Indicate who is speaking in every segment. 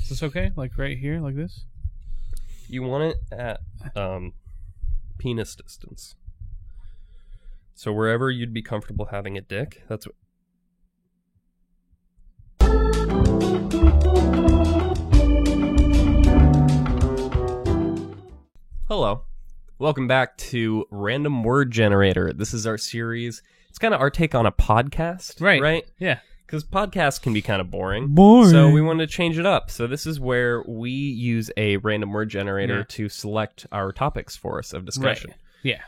Speaker 1: Is this okay? Like right here, like this?
Speaker 2: You want it at penis distance. So wherever you'd be comfortable having a dick, that's what... Hello. Welcome back to Random Word Generator. This is our series. It's kind of our take on a podcast. Right?
Speaker 1: Yeah.
Speaker 2: Because podcasts can be kind of boring.
Speaker 1: Boring.
Speaker 2: So we wanted to change it up. So this is where we use a random word generator to select our topics for us of discussion.
Speaker 1: Right. Yeah.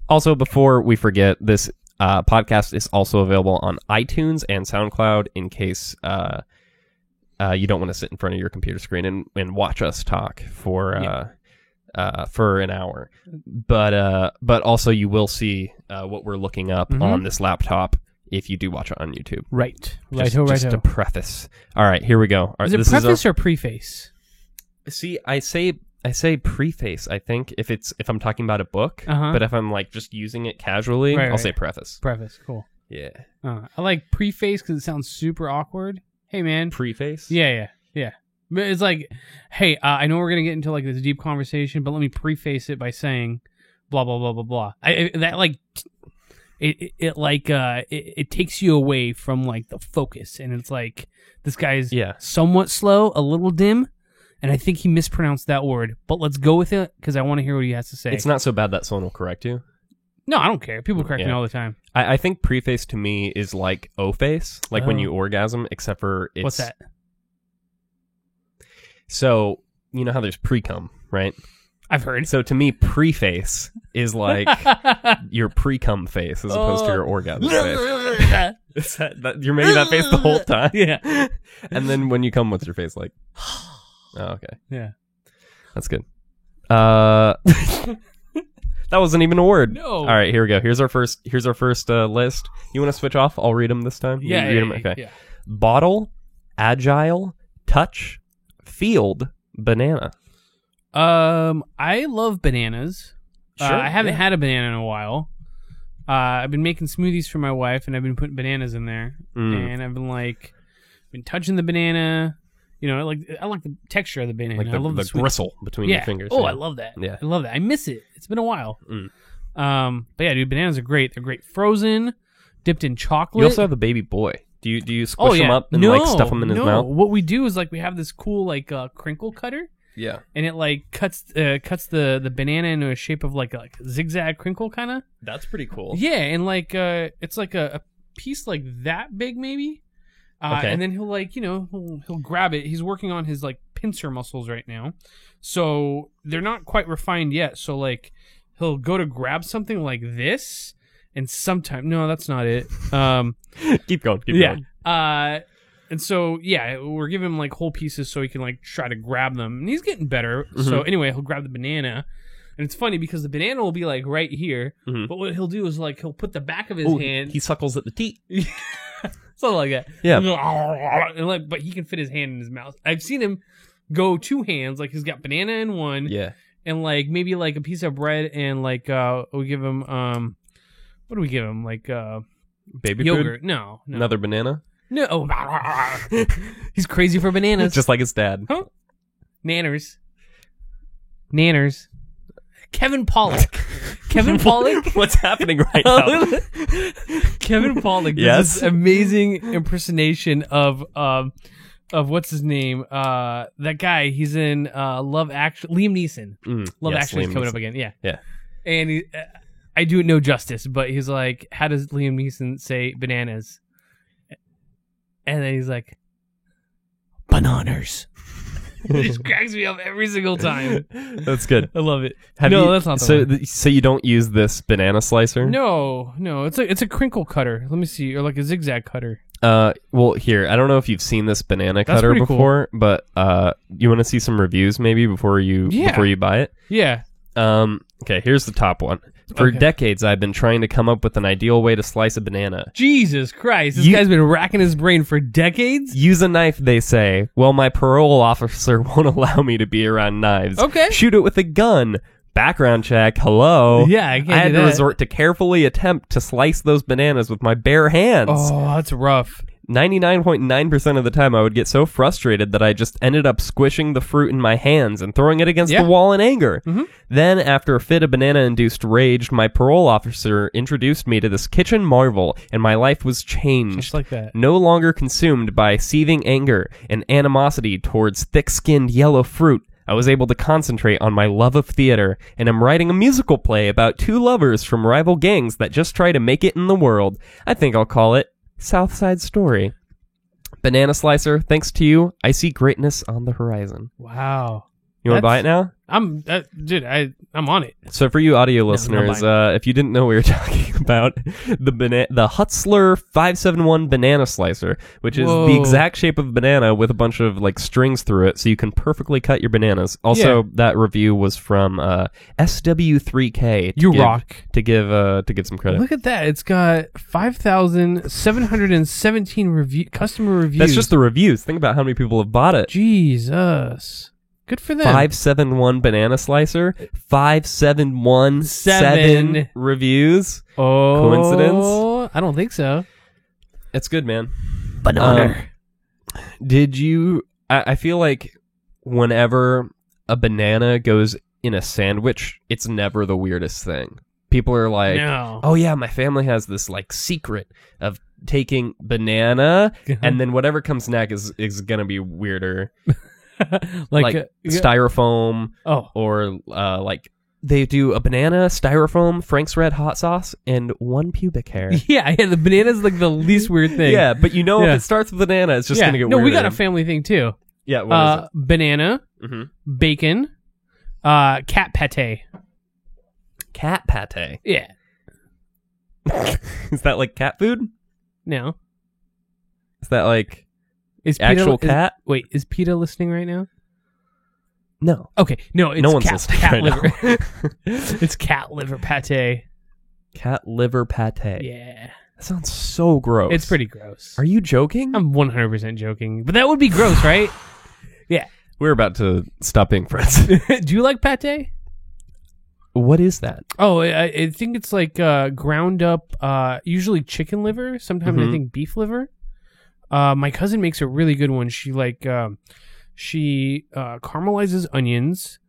Speaker 2: Also, before we forget, this podcast is also available on iTunes and SoundCloud in case you don't want to sit in front of your computer screen and watch us talk for an hour. But also you will see what we're looking up on this laptop if you do watch it on YouTube.
Speaker 1: Right.
Speaker 2: Just to preface. All right, here we go.
Speaker 1: Is it preface or preface?
Speaker 2: See, I say preface, I think, if I'm talking about a book, but if I'm like just using it casually, I'll say preface.
Speaker 1: Preface, cool.
Speaker 2: Yeah.
Speaker 1: I like preface because it sounds super awkward. Hey, man.
Speaker 2: Preface?
Speaker 1: Yeah. But it's like, hey, I know we're going to get into like this deep conversation, but let me preface it by saying blah, blah, blah, blah, blah. It takes you away from like the focus, and it's like this guy's somewhat slow, a little dim, and I think he mispronounced that word, but let's go with it because I want to hear what he has to say.
Speaker 2: It's not so bad that someone will correct you.
Speaker 1: No, I don't care. People correct me all the time.
Speaker 2: I think preface to me is like O-face, like when you orgasm, except for it's...
Speaker 1: What's that?
Speaker 2: So, you know how there's pre-cum, right?
Speaker 1: I've heard.
Speaker 2: So to me, preface is like your pre-cum face as opposed to your orgasm face. You're making that face the whole time?
Speaker 1: Yeah.
Speaker 2: And then when you come, what's your face like? Oh, okay.
Speaker 1: Yeah.
Speaker 2: That's good. That wasn't even a word.
Speaker 1: No.
Speaker 2: All right, here we go. Here's our first list. You want to switch off? I'll read them this time.
Speaker 1: Yeah.
Speaker 2: Read them? Okay. Yeah. Bottle, agile, touch, field, banana.
Speaker 1: I love bananas.
Speaker 2: Sure,
Speaker 1: I haven't had a banana in a while. I've been making smoothies for my wife, and I've been putting bananas in there, and I've been touching the banana. You know, I like the texture of the banana.
Speaker 2: Like
Speaker 1: I love
Speaker 2: the gristle between your fingers.
Speaker 1: Oh, I love that.
Speaker 2: Yeah.
Speaker 1: I love that. I miss it. It's been a while. But yeah, dude, bananas are great. They're great frozen, dipped in chocolate.
Speaker 2: You also have a baby boy. Do you squish him up and stuff him in his mouth?
Speaker 1: What we do is we have this cool crinkle cutter.
Speaker 2: Yeah.
Speaker 1: And it cuts the banana into a shape of like a zigzag crinkle kind of.
Speaker 2: That's pretty cool.
Speaker 1: Yeah, and it's like a piece like that big maybe.
Speaker 2: Okay.
Speaker 1: And then he'll grab it. He's working on his pincer muscles right now, so they're not quite refined yet. So he'll go to grab something like this, and no, that's not it.
Speaker 2: Keep going. Going.
Speaker 1: And so we're giving him whole pieces so he can try to grab them, and he's getting better. So anyway, he'll grab the banana. And it's funny because the banana will be right here, but what he'll do is he'll put the back of his hand.
Speaker 2: He suckles at the teat.
Speaker 1: Something like that.
Speaker 2: Yeah.
Speaker 1: And but he can fit his hand in his mouth. I've seen him go two hands. He's got banana in one.
Speaker 2: Yeah.
Speaker 1: And maybe a piece of bread and we give him what do we give him?
Speaker 2: Baby
Speaker 1: yogurt.
Speaker 2: food?
Speaker 1: No.
Speaker 2: Another banana?
Speaker 1: No. He's crazy for bananas.
Speaker 2: Just like his dad.
Speaker 1: Huh? Nanners. Kevin Pollak.
Speaker 2: What's happening right now?
Speaker 1: Kevin Pollak does this amazing impersonation of what's his name? That guy. He's in Love Actually. Liam Neeson. Love Actually is coming up again. Yeah.
Speaker 2: Yeah.
Speaker 1: And I do it no justice, but he's how does Liam Neeson say bananas? And then he's bananas. It just cracks me up every single time.
Speaker 2: That's good.
Speaker 1: I love it.
Speaker 2: That's
Speaker 1: not the one.
Speaker 2: So you don't use this banana slicer?
Speaker 1: No. It's a crinkle cutter. Let me see, or a zigzag cutter.
Speaker 2: Well, here, I don't know if you've seen this banana cutter before, but you want to see some reviews maybe before you buy it?
Speaker 1: Yeah.
Speaker 2: Okay, here's the top one. For decades, I've been trying to come up with an ideal way to slice a banana.
Speaker 1: Jesus Christ. This guy's been racking his brain for decades?
Speaker 2: Use a knife, they say. Well, my parole officer won't allow me to be around knives.
Speaker 1: Okay.
Speaker 2: Shoot it with a gun. Background check. Hello.
Speaker 1: Yeah, I
Speaker 2: had to resort to carefully attempt to slice those bananas with my bare hands.
Speaker 1: Oh, that's rough.
Speaker 2: 99.9% of the time I would get so frustrated that I just ended up squishing the fruit in my hands and throwing it against the wall in anger. Then, after a fit of banana-induced rage, my parole officer introduced me to this kitchen marvel, and my life was changed.
Speaker 1: Just like that.
Speaker 2: No longer consumed by seething anger and animosity towards thick-skinned yellow fruit, I was able to concentrate on my love of theater, and am writing a musical play about two lovers from rival gangs that just try to make it in the world. I think I'll call it South Side Story. Banana Slicer, thanks to you, I see greatness on the horizon.
Speaker 1: Wow.
Speaker 2: You want to buy it now?
Speaker 1: I'm on it.
Speaker 2: So for you audio listeners, if you didn't know what we were talking about, the Hutzler 571 banana slicer, which is the exact shape of a banana with a bunch of like strings through it, so you can perfectly cut your bananas. Also, that review was from SW3K.
Speaker 1: You rock.
Speaker 2: To give some credit.
Speaker 1: Look at that! It's got 5,717 customer reviews.
Speaker 2: That's just the reviews. Think about how many people have bought it.
Speaker 1: Jesus. Good for them.
Speaker 2: 571 banana slicer. 571 reviews.
Speaker 1: Oh,
Speaker 2: coincidence?
Speaker 1: I don't think so.
Speaker 2: It's good, man.
Speaker 1: Banana.
Speaker 2: Did you? I feel like whenever a banana goes in a sandwich, it's never the weirdest thing. People are like,
Speaker 1: no.
Speaker 2: "Oh yeah, my family has this like secret of taking banana, and then whatever comes next is gonna be weirder." like styrofoam, or like they do a banana, styrofoam, Frank's Red Hot Sauce, and one pubic hair.
Speaker 1: Yeah, the banana's like the least weird thing.
Speaker 2: Yeah, but if it starts with banana, it's just gonna get weirder.
Speaker 1: No, we got a family thing too.
Speaker 2: Yeah, what is it?
Speaker 1: Banana, bacon, cat pate.
Speaker 2: Cat pate?
Speaker 1: Yeah.
Speaker 2: Is that like cat food?
Speaker 1: No.
Speaker 2: Is that like...
Speaker 1: Is
Speaker 2: actual cat?
Speaker 1: Is PETA listening right now?
Speaker 2: No.
Speaker 1: Okay, no, it's
Speaker 2: no one's listening
Speaker 1: cat
Speaker 2: right
Speaker 1: liver.
Speaker 2: now.
Speaker 1: It's cat liver pate.
Speaker 2: Cat liver pate.
Speaker 1: Yeah.
Speaker 2: That sounds so gross.
Speaker 1: It's pretty gross.
Speaker 2: Are you joking?
Speaker 1: I'm 100% joking. But that would be gross, right? Yeah.
Speaker 2: We're about to stop being friends.
Speaker 1: Do you like pate?
Speaker 2: What is that?
Speaker 1: Oh, I think it's like ground up, usually chicken liver. Sometimes I think beef liver. My cousin makes a really good one. She caramelizes onions,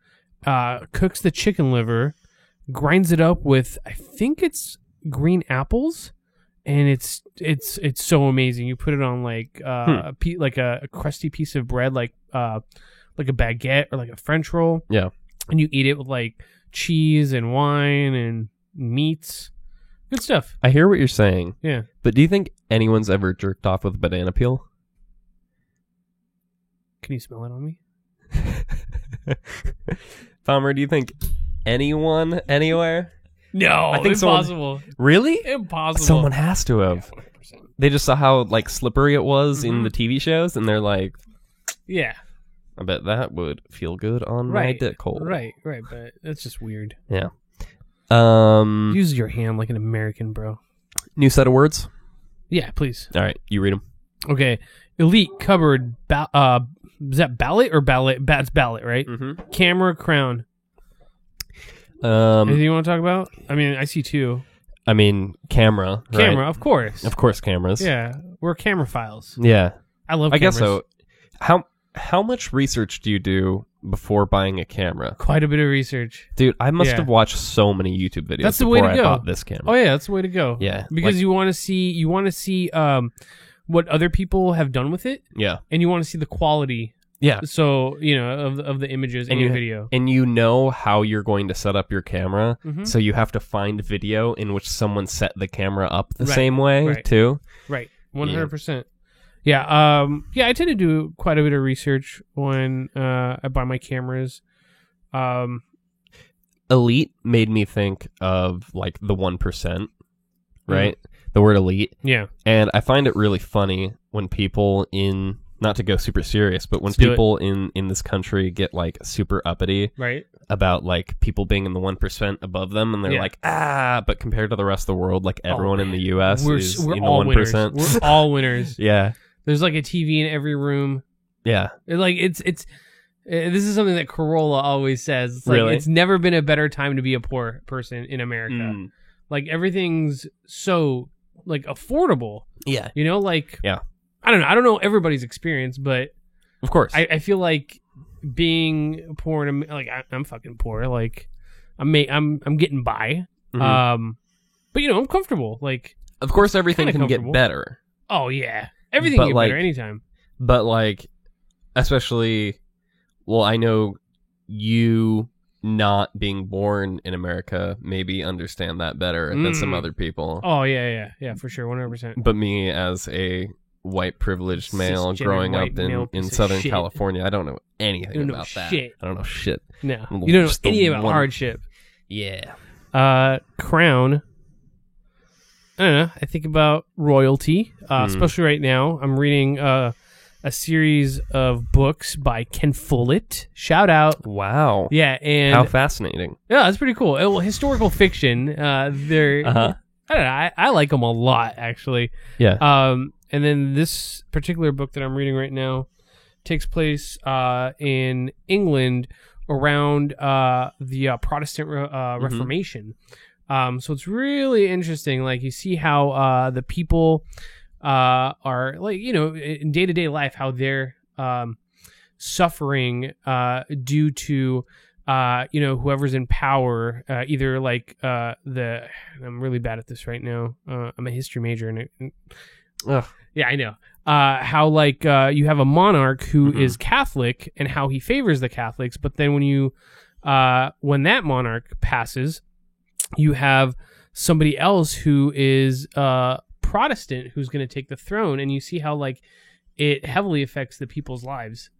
Speaker 1: cooks the chicken liver, grinds it up with, I think it's green apples, and it's so amazing. You put it on like like a crusty piece of bread, like a baguette or like a French roll.
Speaker 2: Yeah,
Speaker 1: and you eat it with like cheese and wine and meats. Good stuff.
Speaker 2: I hear what you're saying.
Speaker 1: Yeah.
Speaker 2: But do you think anyone's ever jerked off with a banana peel?
Speaker 1: Can you smell it on me?
Speaker 2: Palmer, do you think anyone anywhere?
Speaker 1: No,
Speaker 2: I think
Speaker 1: impossible.
Speaker 2: Really?
Speaker 1: Impossible.
Speaker 2: Someone has to have.
Speaker 1: Yeah, 100%.
Speaker 2: They just saw how like slippery it was in the TV shows, and they're like,
Speaker 1: yeah.
Speaker 2: I bet that would feel good on my dick hole.
Speaker 1: Right, but that's just weird.
Speaker 2: Yeah.
Speaker 1: Use your hand like an American, bro.
Speaker 2: New set of words?
Speaker 1: Yeah, please.
Speaker 2: All right, you read them.
Speaker 1: Okay. Elite cupboard. Is that ballot or ballot? That's ballot, right?
Speaker 2: Mm-hmm.
Speaker 1: Camera crown. Anything you want to talk about? I mean, I see two.
Speaker 2: I mean, camera.
Speaker 1: Camera,
Speaker 2: right?
Speaker 1: of course.
Speaker 2: Of course, cameras.
Speaker 1: Yeah, we're camera files.
Speaker 2: Yeah.
Speaker 1: I love
Speaker 2: cameras.
Speaker 1: I guess
Speaker 2: so. How much research do you do before buying a camera?
Speaker 1: Quite a bit of research.
Speaker 2: Dude, I must have watched so many YouTube videos
Speaker 1: that's the way to go.
Speaker 2: I bought this camera.
Speaker 1: Oh yeah, that's the way to go.
Speaker 2: Yeah.
Speaker 1: Because you want to see what other people have done with it.
Speaker 2: Yeah.
Speaker 1: And you want to see the quality.
Speaker 2: Yeah.
Speaker 1: So, of the images in your video.
Speaker 2: And you know how you're going to set up your camera. Mm-hmm. So you have to find video in which someone set the camera up the same way too.
Speaker 1: Right. 100%. Yeah. I tend to do quite a bit of research when I buy my cameras.
Speaker 2: Elite made me think of like the 1%, right? The word elite.
Speaker 1: Yeah.
Speaker 2: And I find it really funny when people not to go super serious, but when people in this country get like super uppity about like people being in the 1% above them, and they're like, but compared to the rest of the world, like everyone in the US is in the 1%.
Speaker 1: We're all winners.
Speaker 2: Yeah.
Speaker 1: There's like a TV in every room.
Speaker 2: Yeah.
Speaker 1: Like this is something that Corolla always says. It's like,
Speaker 2: really?
Speaker 1: It's never been a better time to be a poor person in America. Like everything's so like affordable.
Speaker 2: Yeah.
Speaker 1: Like I don't know. I don't know everybody's experience, but
Speaker 2: Of course.
Speaker 1: I feel like being poor, and like I'm fucking poor. Like I'm getting by.
Speaker 2: Mm-hmm.
Speaker 1: But I'm comfortable. Like,
Speaker 2: of course, everything
Speaker 1: kinda
Speaker 2: can get
Speaker 1: comfortable.
Speaker 2: better.
Speaker 1: oh yeah, everything
Speaker 2: But,
Speaker 1: can get
Speaker 2: like,
Speaker 1: better anytime.
Speaker 2: But, like, especially, well, I know you not being born in America maybe understand that better than some other people.
Speaker 1: Oh yeah, for sure, 100%.
Speaker 2: But me, as a white privileged male
Speaker 1: Cisgendered
Speaker 2: growing
Speaker 1: white
Speaker 2: up
Speaker 1: male
Speaker 2: in
Speaker 1: piece of
Speaker 2: Southern
Speaker 1: shit.
Speaker 2: California, I don't know anything
Speaker 1: You don't know
Speaker 2: about that.
Speaker 1: shit.
Speaker 2: I don't know shit.
Speaker 1: No,
Speaker 2: I'm
Speaker 1: you don't know
Speaker 2: just the
Speaker 1: any about
Speaker 2: one-
Speaker 1: hardship.
Speaker 2: Yeah.
Speaker 1: Crown. I don't know. I think about royalty, especially right now. I'm reading a series of books by Ken Follett. Shout out.
Speaker 2: Wow.
Speaker 1: Yeah, and
Speaker 2: How fascinating.
Speaker 1: yeah, that's pretty cool. Well, historical fiction. They're
Speaker 2: Uh-huh.
Speaker 1: I don't know. I like them a lot, actually.
Speaker 2: Yeah.
Speaker 1: And then this particular book that I'm reading right now takes place in England around the Protestant Reformation. So it's really interesting. Like, you see how the people are, like, in day-to-day life, how they're suffering due to whoever's in power, either like I'm really bad at this right now. I'm a history major, and yeah, I know. How, like, you have a monarch who is Catholic, and how he favors the Catholics, but then when that monarch passes, you have somebody else who is Protestant who's going to take the throne, and you see how, like, it heavily affects the people's lives.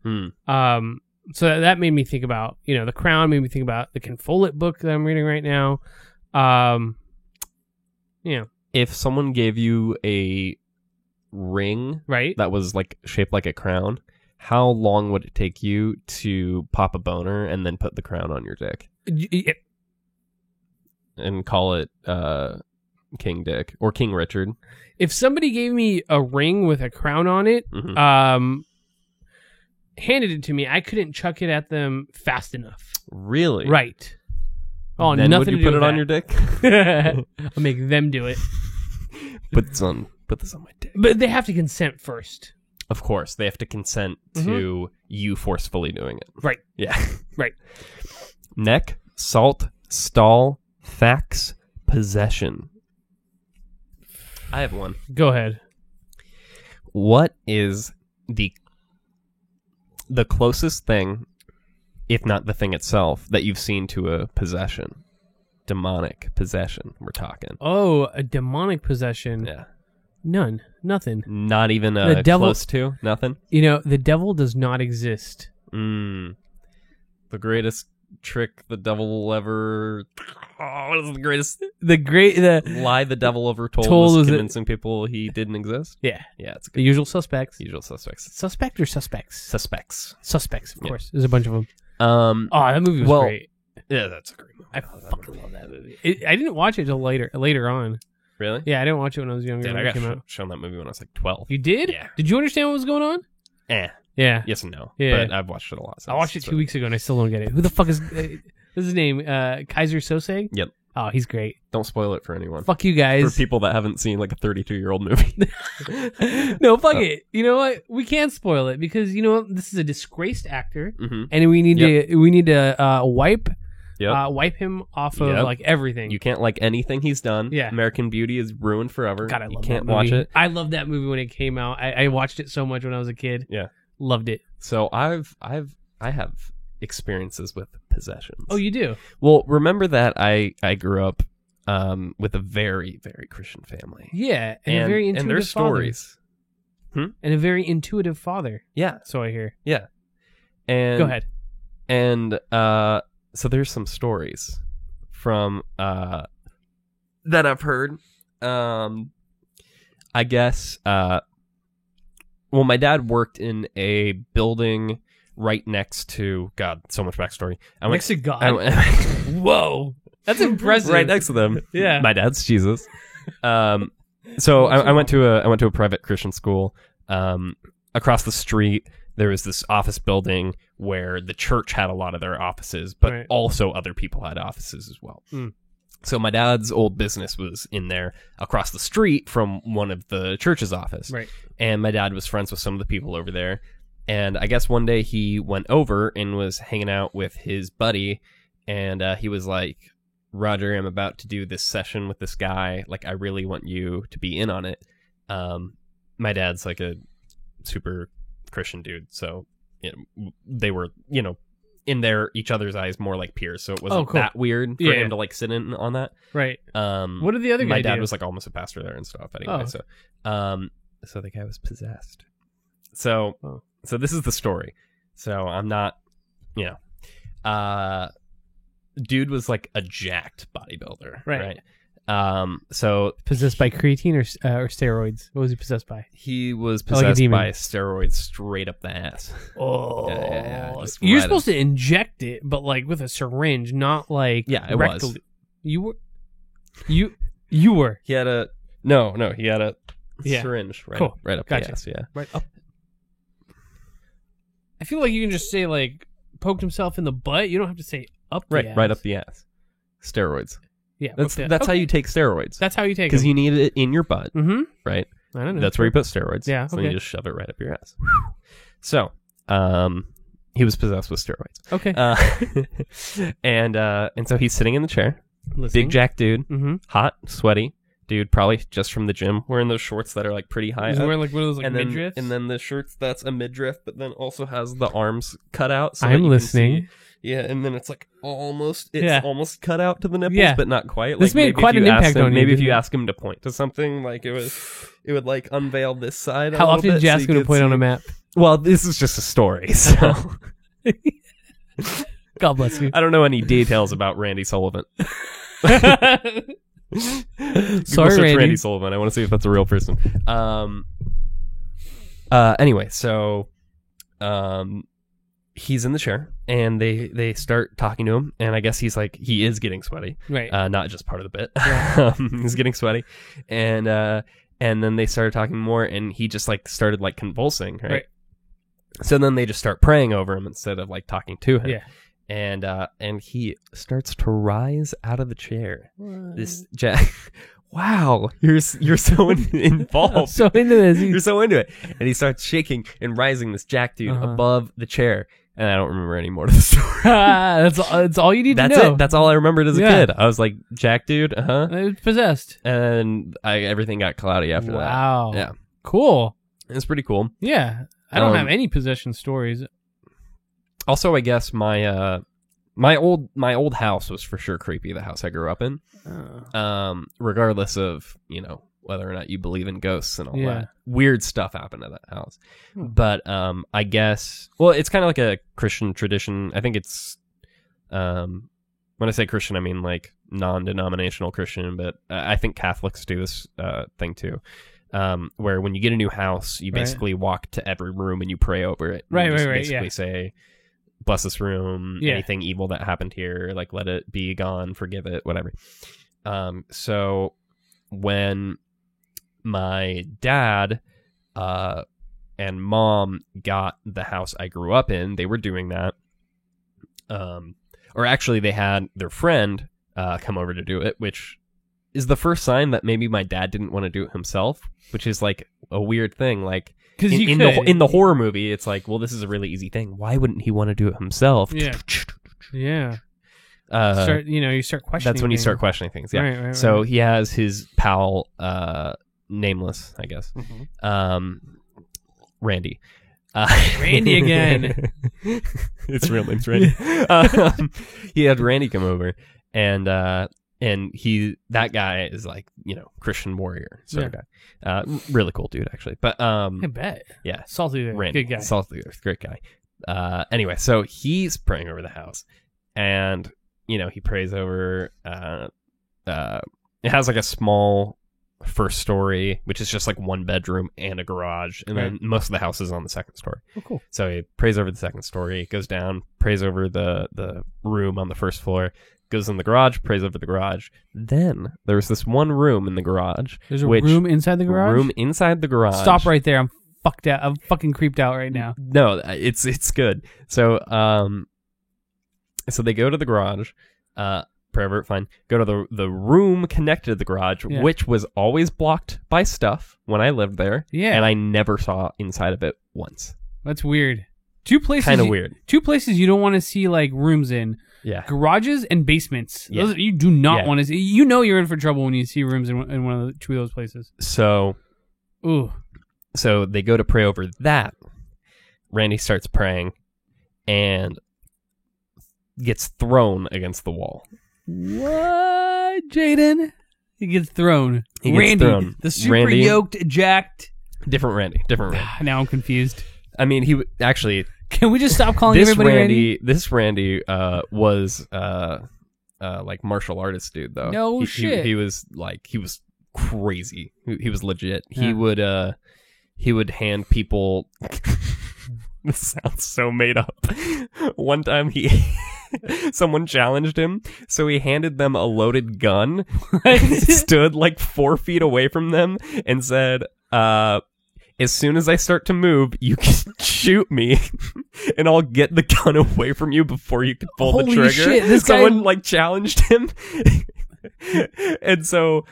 Speaker 1: So that made me think about, The Crown, made me think about the Ken Follett book that I'm reading right now.
Speaker 2: If someone gave you a ring
Speaker 1: Right?
Speaker 2: that was like shaped like a crown, how long would it take you to pop a boner and then put the crown on your dick and call it King Dick or King Richard?
Speaker 1: If somebody gave me a ring with a crown on it, handed it to me, I couldn't chuck it at them fast enough.
Speaker 2: Really?
Speaker 1: Right. Oh,
Speaker 2: then
Speaker 1: nothing
Speaker 2: would you
Speaker 1: to
Speaker 2: put
Speaker 1: do
Speaker 2: it
Speaker 1: with
Speaker 2: on your dick?
Speaker 1: that. I'll make them do it.
Speaker 2: Put this on my dick.
Speaker 1: But they have to consent first.
Speaker 2: Of course, they have to consent to you forcefully doing it.
Speaker 1: Right.
Speaker 2: Yeah.
Speaker 1: Right.
Speaker 2: Neck, salt, stall, fax, possession. I have one.
Speaker 1: Go ahead.
Speaker 2: What is the closest thing, if not the thing itself, that you've seen to a possession? Demonic possession, we're talking.
Speaker 1: Oh, a demonic possession.
Speaker 2: Yeah.
Speaker 1: None. Nothing.
Speaker 2: Not even
Speaker 1: The devil-
Speaker 2: close to? Nothing?
Speaker 1: The devil does not exist.
Speaker 2: The greatest trick the devil will ever... Oh, what is the greatest lie the devil ever told was
Speaker 1: was
Speaker 2: convincing people he didn't exist?
Speaker 1: Yeah.
Speaker 2: Yeah, it's
Speaker 1: The
Speaker 2: good.
Speaker 1: usual suspects.
Speaker 2: Usual suspects.
Speaker 1: Suspect or suspects?
Speaker 2: Suspects.
Speaker 1: Suspects, of
Speaker 2: Yeah.
Speaker 1: course. There's a bunch of them.
Speaker 2: Oh,
Speaker 1: that movie was great.
Speaker 2: Yeah, that's a great movie.
Speaker 1: I fucking love that movie. I didn't watch it till later on.
Speaker 2: Really?
Speaker 1: Yeah, I didn't watch it when I was younger.
Speaker 2: Dude,
Speaker 1: when
Speaker 2: I
Speaker 1: it
Speaker 2: got
Speaker 1: came out.
Speaker 2: shown that movie when I was like 12.
Speaker 1: You did?
Speaker 2: Yeah.
Speaker 1: Did you understand what was going on? Yeah.
Speaker 2: Yes and no.
Speaker 1: Yeah.
Speaker 2: But I've watched it a lot since.
Speaker 1: I watched it
Speaker 2: so-
Speaker 1: 2 weeks ago and I still don't get it. Who the fuck is... what's his name? Kaiser Sose?
Speaker 2: Yep.
Speaker 1: Oh, he's great.
Speaker 2: Don't spoil it for anyone.
Speaker 1: Fuck you
Speaker 2: For
Speaker 1: guys.
Speaker 2: people that haven't seen like a 32-year-old movie.
Speaker 1: No, fuck it. You know what? We can't spoil it because, this is a disgraced actor
Speaker 2: Mm-hmm.
Speaker 1: and we need to wipe him off of
Speaker 2: Yep.
Speaker 1: like everything.
Speaker 2: You can't like anything he's done.
Speaker 1: Yeah.
Speaker 2: American Beauty is ruined forever.
Speaker 1: God, I
Speaker 2: you
Speaker 1: love
Speaker 2: can't
Speaker 1: that movie.
Speaker 2: watch it.
Speaker 1: I loved that movie when it came out. I watched it so much when I was a kid.
Speaker 2: Yeah.
Speaker 1: Loved it.
Speaker 2: So I have experiences with possessions.
Speaker 1: Oh, you do?
Speaker 2: Well, remember that I grew up with a very, very Christian family.
Speaker 1: Yeah, and a very intuitive
Speaker 2: and there's
Speaker 1: father.
Speaker 2: stories.
Speaker 1: And a very intuitive father.
Speaker 2: Yeah.
Speaker 1: So I hear.
Speaker 2: Yeah. And
Speaker 1: Go ahead.
Speaker 2: And so there's some stories from that I've heard. I guess well, my dad worked in a building right next to so much backstory.
Speaker 1: Next to God. Whoa. That's impressive.
Speaker 2: Right next to them.
Speaker 1: Yeah.
Speaker 2: My dad's Jesus. So I went to a private Christian school. Across the street there was this office building where the church had a lot of their offices, but
Speaker 1: Right.
Speaker 2: also other people had offices as well. So my dad's old business was in there across the street from one of the church's office.
Speaker 1: Right.
Speaker 2: And my dad was friends with some of the people over there. And I guess one day he went over and was hanging out with his buddy. And he was like, Roger, I'm about to do this session with this guy. Like, I really want you to be in on it. My dad's like a super Christian dude. So they were, in each other's eyes more like peers, so it wasn't that weird for him to like sit in on that.
Speaker 1: Right. What did the other guy do?
Speaker 2: My dad was like almost a pastor there and stuff anyway. So the guy was possessed. So this is the story. So I'm not, dude was like a jacked bodybuilder, right? So
Speaker 1: possessed by creatine or steroids? What was he possessed by?
Speaker 2: He was possessed by steroids straight up the ass.
Speaker 1: Oh,
Speaker 2: yeah.
Speaker 1: You're supposed to inject it, but like with a syringe, not like
Speaker 2: it
Speaker 1: rectally.
Speaker 2: was.
Speaker 1: You were.
Speaker 2: He had a He had a syringe right up the ass. Yeah,
Speaker 1: right up. I feel like you can just say like poked himself in the butt. You don't have to say up the ass.
Speaker 2: Right up the ass. Steroids.
Speaker 1: Yeah,
Speaker 2: that's how you take steroids.
Speaker 1: That's how you take it.
Speaker 2: Because you need it in your butt, right?
Speaker 1: I don't know.
Speaker 2: That's where you put steroids.
Speaker 1: Yeah,
Speaker 2: so you just shove it right up your ass. So, he was possessed with steroids.
Speaker 1: Okay.
Speaker 2: And so he's sitting in the chair.
Speaker 1: Listening.
Speaker 2: Big jack dude, hot, sweaty dude, probably just from the gym, wearing those shorts that are like pretty high.
Speaker 1: He's wearing like one of those like midriffs.
Speaker 2: And then the shirts that's a midriff, but then also has the arms cut out. So
Speaker 1: I'm listening.
Speaker 2: Yeah, and then it's like almost cut out to the nipples, but not quite.
Speaker 1: This made quite an impact on you.
Speaker 2: Maybe if you ask him to point to something, like it would like unveil this side.
Speaker 1: How often did you ask him to point on a map?
Speaker 2: Well, this is just a story, so
Speaker 1: God bless you.
Speaker 2: I don't know any details about Randy Sullivan.
Speaker 1: Sorry,
Speaker 2: Randy Sullivan. I want to see if that's a real person. Anyway, so he's in the chair and they start talking to him, and I guess he is getting sweaty,
Speaker 1: right?
Speaker 2: Not just part of the bit. Yeah. He's getting sweaty, and then they started talking more, and he just like started like convulsing, right? So then they just start praying over him instead of like talking to him.
Speaker 1: Yeah.
Speaker 2: And he starts to rise out of the chair. What? This Jack, wow, you're so involved.
Speaker 1: I'm so into this.
Speaker 2: You're so into it. And he starts shaking and rising, this Jack dude above the chair. And I don't remember any more to the story.
Speaker 1: That's all you need to know.
Speaker 2: That's it. That's all I remembered as a kid. I was like, Jack dude,
Speaker 1: It was possessed.
Speaker 2: And everything got cloudy after that.
Speaker 1: Wow.
Speaker 2: Yeah.
Speaker 1: Cool.
Speaker 2: It's pretty cool.
Speaker 1: Yeah. I don't have any possession stories.
Speaker 2: Also, I guess my old house was for sure creepy. The house I grew up in, regardless of whether or not you believe in ghosts and all that, weird stuff happened at that house. But I guess it's kind of like a Christian tradition. I think it's when I say Christian, I mean like non-denominational Christian, but I think Catholics do this thing too. Where when you get a new house, you basically walk to every room and you pray over it.
Speaker 1: Right.
Speaker 2: Basically say, bless this room, anything evil that happened here, like let it be gone, forgive it, whatever. So when my dad and mom got the house I grew up in, they were doing that. Or actually they had their friend come over to do it, which is the first sign that maybe my dad didn't want to do it himself, which is like a weird thing. Like in the horror movie, it's like, well, this is a really easy thing. Why wouldn't he want to do it himself?
Speaker 1: Yeah. You start questioning.
Speaker 2: That's when you start questioning things. Yeah.
Speaker 1: Right.
Speaker 2: So he has his pal, nameless, I guess, Randy.
Speaker 1: Randy again.
Speaker 2: Its real name's Randy. He had Randy come over, and that guy is like, Christian warrior sort of guy. Really cool dude, actually. But
Speaker 1: I bet.
Speaker 2: Yeah.
Speaker 1: Salty Earth.
Speaker 2: Randy,
Speaker 1: good guy.
Speaker 2: Salty Earth, great guy. Anyway, so he's praying over the house, and he prays over. It has like a small first story, which is just like one bedroom and a garage, and then most of the house is on the second story.
Speaker 1: Oh, cool.
Speaker 2: So he prays over the second story, goes down, prays over the room on the first floor, goes in the garage, prays over the garage. Then there's this one room in the garage.
Speaker 1: There's a room inside the garage?
Speaker 2: Room inside the garage.
Speaker 1: Stop right there. I'm fucked out. I'm fucking creeped out right now.
Speaker 2: No, it's good. So so they go to the garage. pray over it, fine. Go to the room connected to the garage, which was always blocked by stuff when I lived there.
Speaker 1: Yeah.
Speaker 2: And I never saw inside of it once.
Speaker 1: That's weird. Two places.
Speaker 2: Kind of weird.
Speaker 1: Two places you don't want to see like rooms in.
Speaker 2: Yeah.
Speaker 1: Garages and basements.
Speaker 2: Yeah.
Speaker 1: Those, you do not want to see. You know you're in for trouble when you see rooms in one of the two of those places.
Speaker 2: So they go to pray over that. Randy starts praying and gets thrown against the wall.
Speaker 1: What, Jaden? He gets thrown.
Speaker 2: He gets thrown.
Speaker 1: The super yoked, jacked.
Speaker 2: Different Randy.
Speaker 1: Now I'm confused.
Speaker 2: I mean, he actually.
Speaker 1: Can we just stop calling everybody Randy?
Speaker 2: This Randy was like martial artist dude though.
Speaker 1: No shit.
Speaker 2: He was crazy. He was legit. Yeah. He would hand people. This sounds so made up. One time someone challenged him, so he handed them a loaded gun, stood like 4 feet away from them, and said, as soon as I start to move, you can shoot me, and I'll get the gun away from you before you can pull the trigger.
Speaker 1: Shit, this
Speaker 2: someone like challenged him, and so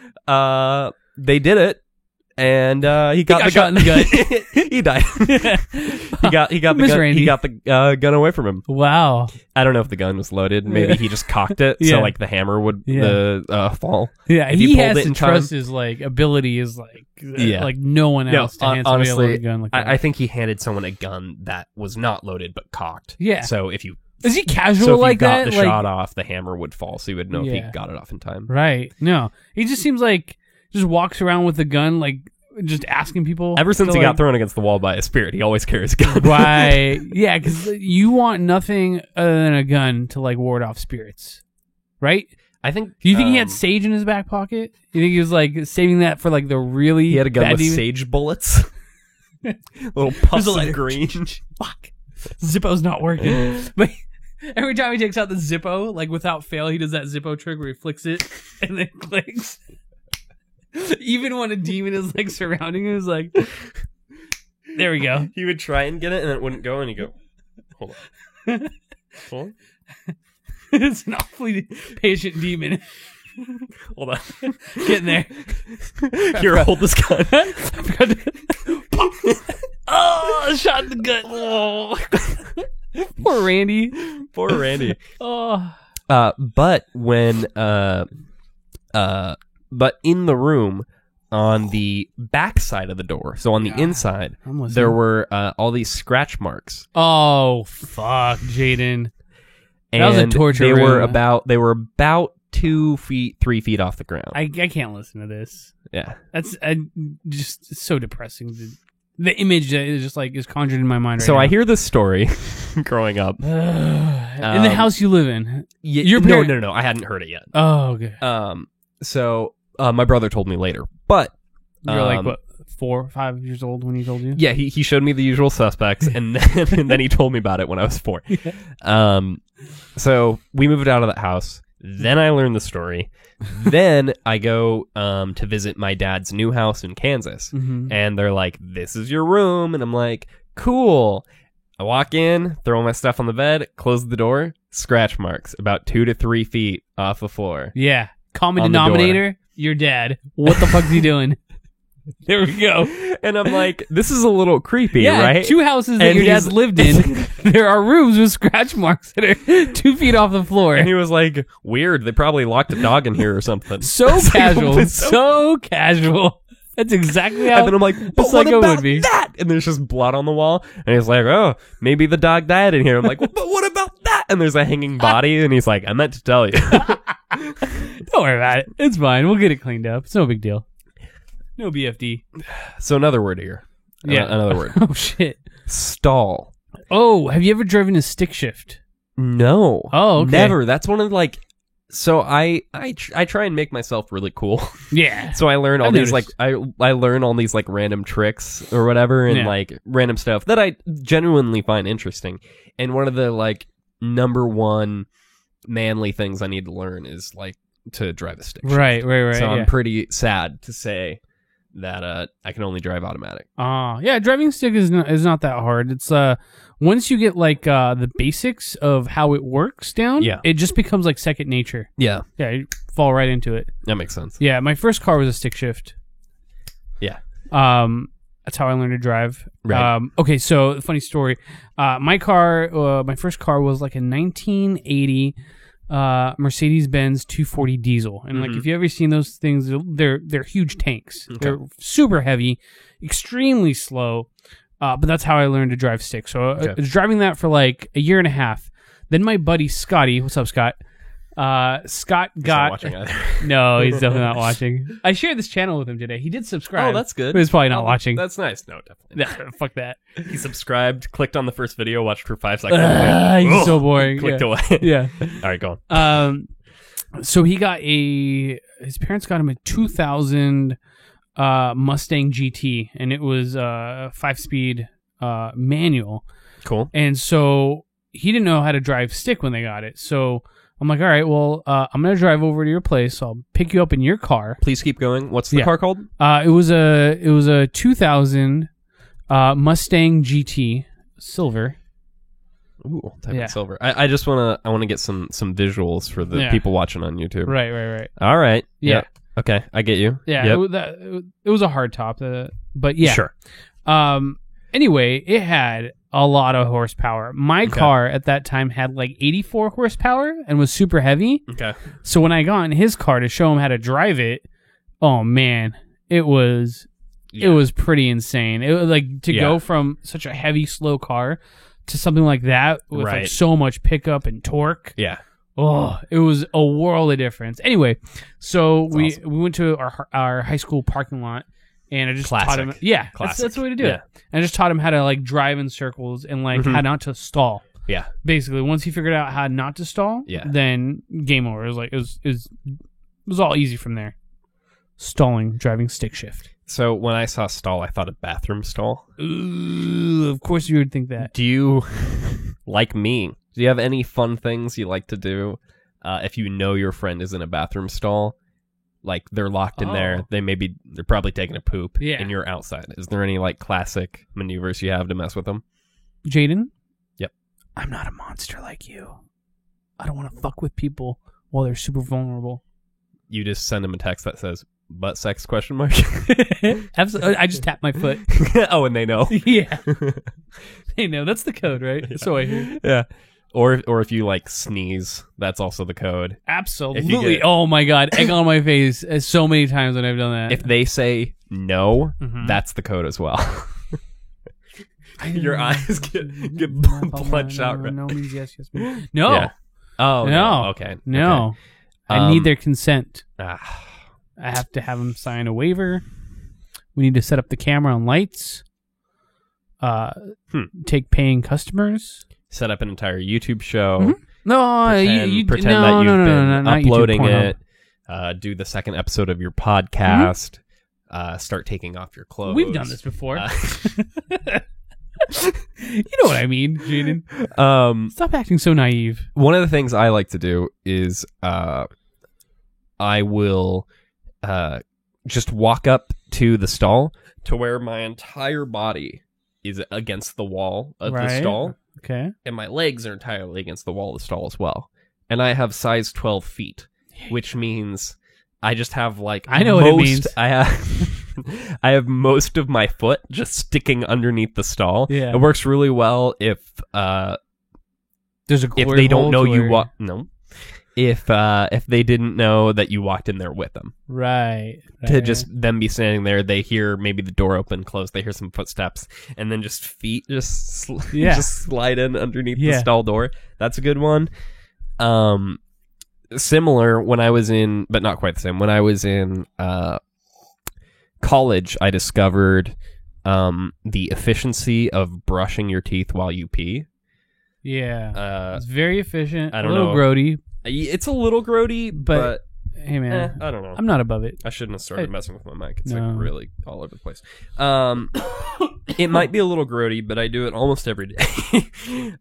Speaker 2: they did it. And he got
Speaker 1: shot in the gut.
Speaker 2: He died. he got the gun away from him.
Speaker 1: Wow.
Speaker 2: I don't know if the gun was loaded. Maybe he just cocked it so like the hammer would fall.
Speaker 1: Yeah, he has to trust his like ability is like no one else to hand somebody a loaded gun like that.
Speaker 2: I think he handed someone a gun that was not loaded but cocked.
Speaker 1: Yeah.
Speaker 2: So if you
Speaker 1: is he casual like that?
Speaker 2: So if you got the shot off, the hammer would fall, so you would know if he got it off in time.
Speaker 1: Right. No, he just seems like. Just walks around with a gun, like, just asking people.
Speaker 2: Ever since he got thrown against the wall by a spirit, he always carries a gun.
Speaker 1: Right. Yeah, because you want nothing other than a gun to, like, ward off spirits. Right?
Speaker 2: I think...
Speaker 1: Do you think he had sage in his back pocket? You think he was, like, saving that for, like, the really...
Speaker 2: He had a gun with sage bullets. Little puffs of green.
Speaker 1: Fuck. Zippo's not working. But every time he takes out the Zippo, like, without fail, he does that Zippo trick where he flicks it and then clicks. Even when a demon is like surrounding him, is like, there we go.
Speaker 2: He would try and get it, and it wouldn't go, and he'd go, hold on.
Speaker 1: It's an awfully patient demon.
Speaker 2: Hold on.
Speaker 1: Getting there.
Speaker 2: Here, hold this gun.
Speaker 1: Oh, shot in the gut. Oh. Poor Randy.
Speaker 2: Poor Randy.
Speaker 1: Oh.
Speaker 2: But when but in the room, on the back side of the door, so on the inside, there were all these scratch marks.
Speaker 1: Oh, fuck, Jaden.
Speaker 2: And
Speaker 1: that was a torture room.
Speaker 2: They were about 3 feet off the ground.
Speaker 1: I can't listen to this.
Speaker 2: Yeah.
Speaker 1: That's just so depressing. The image that is just like is conjured in my mind right
Speaker 2: so
Speaker 1: now.
Speaker 2: I hear this story growing up.
Speaker 1: In the house you live in.
Speaker 2: No, I hadn't heard it yet.
Speaker 1: Oh, okay.
Speaker 2: So my brother told me later, but
Speaker 1: you're like what, 4 or 5 years old when he told you?
Speaker 2: Yeah, he showed me the usual suspects, and then he told me about it when I was 4. Yeah. So we moved out of that house. Then I learned the story. Then I go to visit my dad's new house in Kansas, and they're like, "This is your room," and I'm like, "Cool." I walk in, throw my stuff on the bed, close the door, scratch marks about 2 to 3 feet off the floor.
Speaker 1: Yeah. Common denominator, your dad. What the fuck is he doing? There we go.
Speaker 2: And I'm like, this is a little creepy, right?
Speaker 1: 2 houses that your dad's lived in. There are rooms with scratch marks that are 2 feet off the floor.
Speaker 2: And he was like, weird. They probably locked a dog in here or something.
Speaker 1: So casual. So casual. That's exactly how.
Speaker 2: And then I'm like, but what about that? And there's just blood on the wall. And he's like, oh, maybe the dog died in here. I'm like, but what about that? And there's a hanging body. And he's like, I meant to tell you.
Speaker 1: Don't worry about it. It's fine. We'll get it cleaned up. It's no big deal. No BFD.
Speaker 2: So another word here.
Speaker 1: Yeah.
Speaker 2: Another word.
Speaker 1: Oh, shit.
Speaker 2: Stall.
Speaker 1: Oh, have you ever driven a stick shift?
Speaker 2: No.
Speaker 1: Oh, okay.
Speaker 2: Never. That's one of like... So I try and make myself really cool.
Speaker 1: Yeah.
Speaker 2: So I learn all these like I learn all these like random tricks or whatever and like random stuff that I genuinely find interesting. And one of the like number one manly things I need to learn is like to drive a stick shift.
Speaker 1: Right.
Speaker 2: So I'm pretty sad to say that I can only drive automatic.
Speaker 1: Yeah, driving stick is not that hard. It's once you get like the basics of how it works down, it just becomes like second nature.
Speaker 2: Yeah.
Speaker 1: Yeah, you fall right into it.
Speaker 2: That makes sense.
Speaker 1: Yeah, my first car was a stick shift.
Speaker 2: Yeah.
Speaker 1: That's how I learned to drive.
Speaker 2: Right.
Speaker 1: Okay, so funny story. My first car was like a 1980 Mercedes-Benz 240 diesel, and like if you ever seen those things, they're huge tanks. Okay. They're super heavy, extremely slow. But that's how I learned to drive stick. So I was driving that for like a year and a half. Then my buddy Scotty, what's up, Scott? Scott
Speaker 2: He's
Speaker 1: got
Speaker 2: not watching either.
Speaker 1: No, he's definitely not watching. I shared this channel with him today. He did subscribe.
Speaker 2: Oh, that's good.
Speaker 1: But he's probably not watching.
Speaker 2: That's nice. No, definitely.
Speaker 1: Nah, fuck that.
Speaker 2: He subscribed, clicked on the first video, watched for 5 seconds.
Speaker 1: He's so boring.
Speaker 2: Clicked away.
Speaker 1: Yeah.
Speaker 2: All right, go on.
Speaker 1: So he got his parents got him a 2000 Mustang GT, and it was a 5-speed manual.
Speaker 2: Cool.
Speaker 1: And so he didn't know how to drive stick when they got it. So I'm like, all right, well, I'm going to drive over to your place. I'll pick you up in your car.
Speaker 2: Please keep going. What's the car called?
Speaker 1: It was a 2000 Mustang GT silver.
Speaker 2: Ooh, type in silver. I just want to get some visuals for the people watching on YouTube.
Speaker 1: Right.
Speaker 2: All right.
Speaker 1: Yeah.
Speaker 2: Yep. Okay, I get you.
Speaker 1: Yeah,
Speaker 2: yep.
Speaker 1: it was a hard top, but yeah.
Speaker 2: Sure.
Speaker 1: Anyway, it had a lot of horsepower. My car at that time had like 84 horsepower and was super heavy.
Speaker 2: Okay.
Speaker 1: So when I got in his car to show him how to drive it, oh man, it was pretty insane. It was like to go from such a heavy, slow car to something like that with like so much pickup and torque.
Speaker 2: Yeah.
Speaker 1: Oh, it was a world of difference. Anyway, so we went to our high school parking lot. And I just taught him, that's the way to do it. And I just taught him how to like drive in circles and like how not to stall.
Speaker 2: Yeah.
Speaker 1: Basically, once he figured out how not to stall, then game over. It was like it was all easy from there. Stalling, driving stick shift.
Speaker 2: So when I saw stall, I thought of bathroom stall.
Speaker 1: Ooh, of course you would think that.
Speaker 2: Do you, like me, do you have any fun things you like to do if you know your friend is in a bathroom stall? Like they're locked in there. They're probably taking a poop and you're outside. Is there any like classic maneuvers you have to mess with them?
Speaker 1: Jaden?
Speaker 2: Yep.
Speaker 1: I'm not a monster like you. I don't want to fuck with people while they're super vulnerable.
Speaker 2: You just send them a text that says butt sex ?
Speaker 1: Absolutely. I just tap my foot.
Speaker 2: Oh, and they know.
Speaker 1: Yeah. They know. That's the code, right?
Speaker 2: Yeah.
Speaker 1: So I hear.
Speaker 2: Yeah. Or if you like sneeze, that's also the code.
Speaker 1: Absolutely. Oh my god, egg on my face so many times when I've done that.
Speaker 2: If they say no, that's the code as well. Your eyes get bloodshot.
Speaker 1: No means yes. No.
Speaker 2: Yeah. Oh no. Okay.
Speaker 1: No.
Speaker 2: Okay.
Speaker 1: I need their consent. I have to have them sign a waiver. We need to set up the camera and lights. Take paying customers.
Speaker 2: Set up an entire YouTube show.
Speaker 1: Mm-hmm. No,
Speaker 2: pretend that you've been uploading it. Do the second episode of your podcast. Start taking off your clothes.
Speaker 1: We've done this before. You know what I mean, Jaden. Stop acting so naive.
Speaker 2: One of the things I like to do is I will just walk up to the stall to where my entire body is against the wall of the stall.
Speaker 1: Okay.
Speaker 2: And my legs are entirely against the wall of the stall as well. And I have size 12 feet, which means I just have like
Speaker 1: I know what it means.
Speaker 2: I have most of my foot just sticking underneath the stall.
Speaker 1: Yeah.
Speaker 2: It works really well if
Speaker 1: there's a
Speaker 2: if they don't know you walk. No. If they didn't know that you walked in there with them.
Speaker 1: Right.
Speaker 2: To just them be standing there, they hear maybe the door open, close, they hear some footsteps, and then just feet just slide in underneath the stall door. That's a good one. Similar when I was in, but not quite the same, when I was in college, I discovered the efficiency of brushing your teeth while you pee.
Speaker 1: Yeah. It's very efficient.
Speaker 2: I don't
Speaker 1: know. A little grody.
Speaker 2: It's a little grody, but
Speaker 1: hey man,
Speaker 2: I don't know.
Speaker 1: I'm not above it.
Speaker 2: I shouldn't have started messing with my mic. It's like really all over the place. It might be a little grody, but I do it almost every day.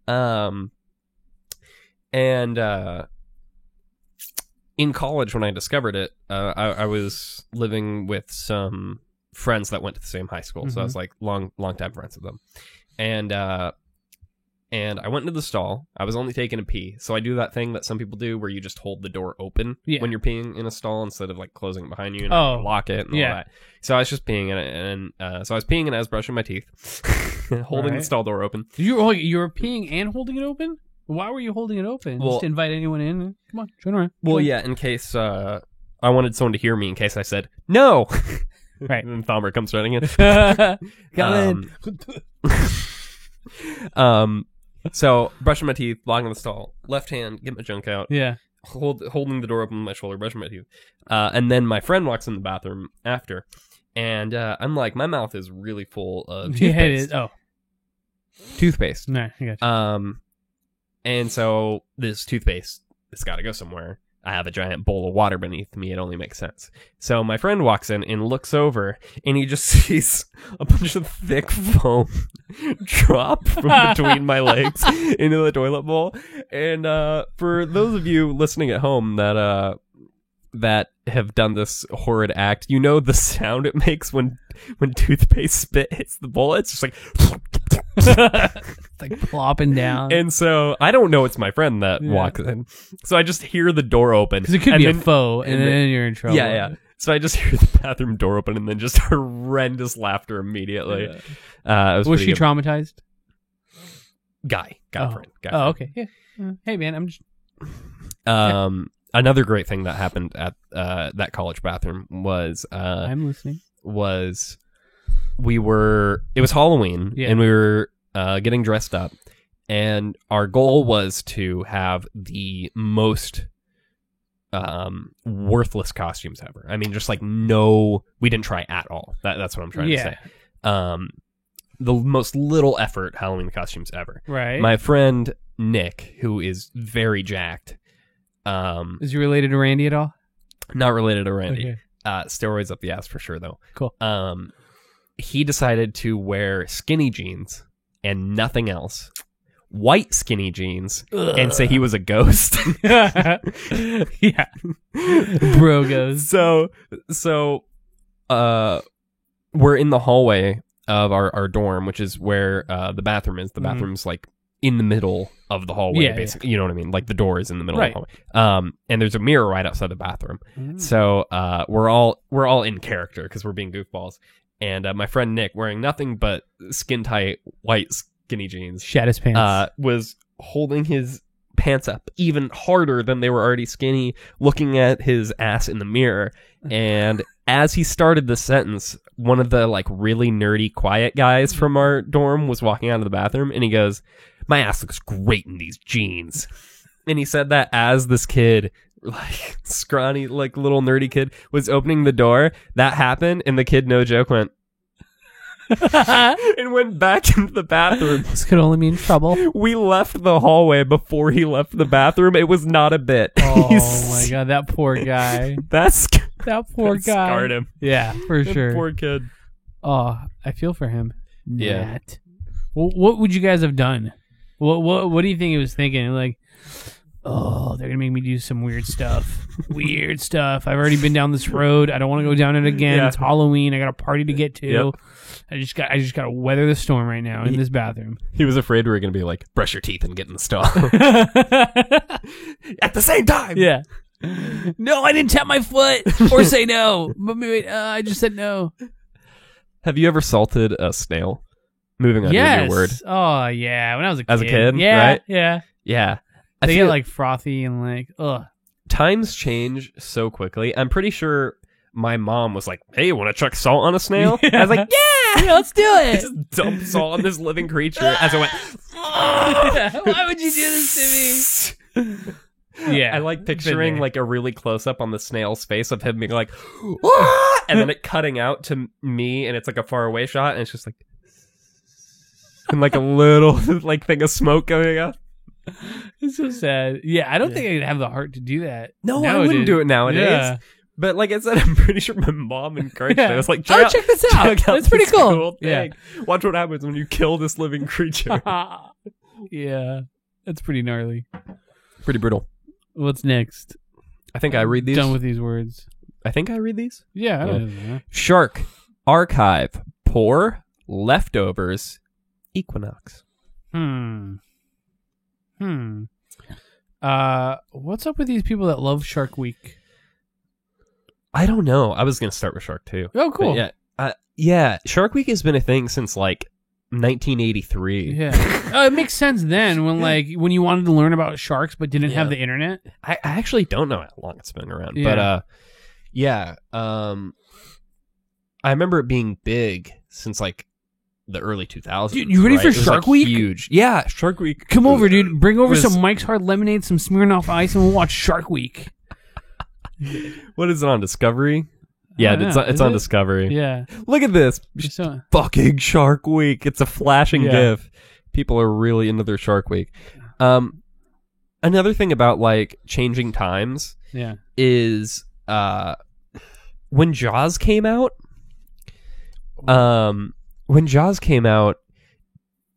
Speaker 2: In college when I discovered it, I was living with some friends that went to the same high school. So I was like long time friends with them. And I went into the stall. I was only taking a pee. So I do that thing that some people do where you just hold the door open when you're peeing in a stall instead of like closing it behind you and lock it and all that. So I was just peeing in it. And so I was peeing and I was brushing my teeth, holding the stall door open.
Speaker 1: You were peeing and holding it open? Why were you holding it open? Just to invite anyone in? Come on, join around.
Speaker 2: Well, yeah, in case I wanted someone to hear me in case I said, no.
Speaker 1: Right.
Speaker 2: And then Thalmer comes running in.
Speaker 1: Come
Speaker 2: in. So, brushing my teeth, locking the stall, left hand, get my junk out.
Speaker 1: Yeah.
Speaker 2: Holding the door open with my shoulder, brushing my teeth. And then my friend walks in the bathroom after. And I'm like, my mouth is really full of toothpaste. Toothpaste.
Speaker 1: No, I got you.
Speaker 2: And so this toothpaste, it's got to go somewhere. I have a giant bowl of water beneath me. It only makes sense. So my friend walks in and looks over, and he just sees a bunch of thick foam drop from between my legs into the toilet bowl. And for those of you listening at home that have done this horrid act, you know the sound it makes when toothpaste spit hits the bowl. It's just like...
Speaker 1: like plopping down.
Speaker 2: And so I don't know it's my friend that walks in. So I just hear the door open.
Speaker 1: Because it could be a foe, and then you're in trouble.
Speaker 2: Yeah. So I just hear the bathroom door open and then just horrendous laughter immediately.
Speaker 1: Was she traumatized?
Speaker 2: Guy friend.
Speaker 1: Oh, okay. Yeah. Hey, man, I'm just...
Speaker 2: Another great thing that happened at that college bathroom was...
Speaker 1: I'm listening.
Speaker 2: It was Halloween, and we were getting dressed up, and our goal was to have the most worthless costumes ever. I mean, just like we didn't try at all. That's what I'm trying to say. The most little effort Halloween costumes ever.
Speaker 1: Right.
Speaker 2: My friend Nick, who is very jacked.
Speaker 1: Is he related to Randy at all?
Speaker 2: Not related to Randy.
Speaker 1: Okay.
Speaker 2: Steroids up the ass for sure, though.
Speaker 1: Cool.
Speaker 2: He decided to wear skinny jeans and nothing else. White skinny jeans. Ugh. And say he was a ghost.
Speaker 1: Yeah. Bro ghost.
Speaker 2: So we're in the hallway of our dorm, which is where the bathroom is. The bathroom's like in the middle of the hallway, basically. Yeah. You know what I mean? Like the door is in the middle of the hallway. And there's a mirror right outside the bathroom. So we're all in character because we're being goofballs. And my friend Nick, wearing nothing but skin-tight white skinny jeans,
Speaker 1: shat his pants,
Speaker 2: was holding his pants up even harder than they were already skinny, looking at his ass in the mirror. And as he started the sentence, one of the like really nerdy quiet guys from our dorm was walking out of the bathroom, and he goes, "My ass looks great in these jeans." And he said that as this kid, like scrawny, like little nerdy kid, was opening the door. That happened, and the kid, no joke, went and went back into the bathroom.
Speaker 1: This could only mean trouble.
Speaker 2: We left the hallway before he left the bathroom. It was not a bit.
Speaker 1: Oh my god, that poor guy. That poor guy
Speaker 2: scarred him.
Speaker 1: Yeah, for sure.
Speaker 2: Poor kid.
Speaker 1: Oh, I feel for him.
Speaker 2: Yeah.
Speaker 1: Nat. Well, what would you guys have done? What do you think he was thinking? Like, oh, they're gonna make me do some weird stuff. Weird stuff. I've already been down this road. I don't want to go down it again. It's Halloween. I got a party to get to.
Speaker 2: Yep.
Speaker 1: I just got to weather the storm right now in this bathroom.
Speaker 2: He was afraid we were gonna be like, brush your teeth and get in the stall at the same time.
Speaker 1: Yeah. No, I didn't tap my foot or say no. But wait, I just said no.
Speaker 2: Have you ever salted a snail? Moving on to your word.
Speaker 1: Oh yeah, when I was a kid.
Speaker 2: As a kid,
Speaker 1: yeah,
Speaker 2: right?
Speaker 1: Yeah. They get like frothy and like, ugh.
Speaker 2: Times change so quickly. I'm pretty sure my mom was like, "Hey, want to chuck salt on a snail?" I was like, "Yeah,
Speaker 1: let's do it."
Speaker 2: Just dump salt on this living creature as I went.
Speaker 1: Why would you do this to me? Yeah,
Speaker 2: I like picturing like a really close up on the snail's face of him being like, "Ah!" and then it cutting out to me, and it's like a far away shot, and it's just like, and like a little like thing of smoke going up.
Speaker 1: It's so sad. Yeah, I don't think I'd have the heart to do that.
Speaker 2: No, I wouldn't do it nowadays. Yeah. But like I said, I'm pretty sure my mom encouraged me. I was like, check
Speaker 1: this out. That's pretty cool.
Speaker 2: Yeah. Watch what happens when you kill this living creature.
Speaker 1: Yeah. That's pretty gnarly.
Speaker 2: Pretty brutal.
Speaker 1: What's next?
Speaker 2: I think I read these.
Speaker 1: Done with these words.
Speaker 2: I think I read these?
Speaker 1: Yeah.
Speaker 2: Shark archive, pour, leftovers, equinox.
Speaker 1: What's up with these people that love Shark Week?
Speaker 2: I don't know. I was gonna start with Shark too.
Speaker 1: Oh, cool.
Speaker 2: But yeah. Shark Week has been a thing since like 1983.
Speaker 1: Yeah, it makes sense then when you wanted to learn about sharks but didn't have the internet.
Speaker 2: I actually don't know how long it's been around,
Speaker 1: Yeah.
Speaker 2: but I remember it being big since like the early 2000s.
Speaker 1: Dude, you ready for
Speaker 2: It was,
Speaker 1: Shark
Speaker 2: like,
Speaker 1: Week?
Speaker 2: Huge. Yeah, Shark Week.
Speaker 1: Come over, dude. Bring over
Speaker 2: was-
Speaker 1: some Mike's Hard Lemonade, some Smirnoff Ice, and we'll watch Shark Week.
Speaker 2: What is it on Discovery? Yeah,
Speaker 1: don't
Speaker 2: it's
Speaker 1: know.
Speaker 2: on, it's
Speaker 1: Is
Speaker 2: on
Speaker 1: it?
Speaker 2: Discovery.
Speaker 1: Yeah.
Speaker 2: Look at this.
Speaker 1: So,
Speaker 2: Fucking Shark Week. It's a flashing
Speaker 1: Yeah.
Speaker 2: GIF. People are really into their Shark Week. Another thing about like changing times
Speaker 1: yeah.
Speaker 2: is when Jaws came out.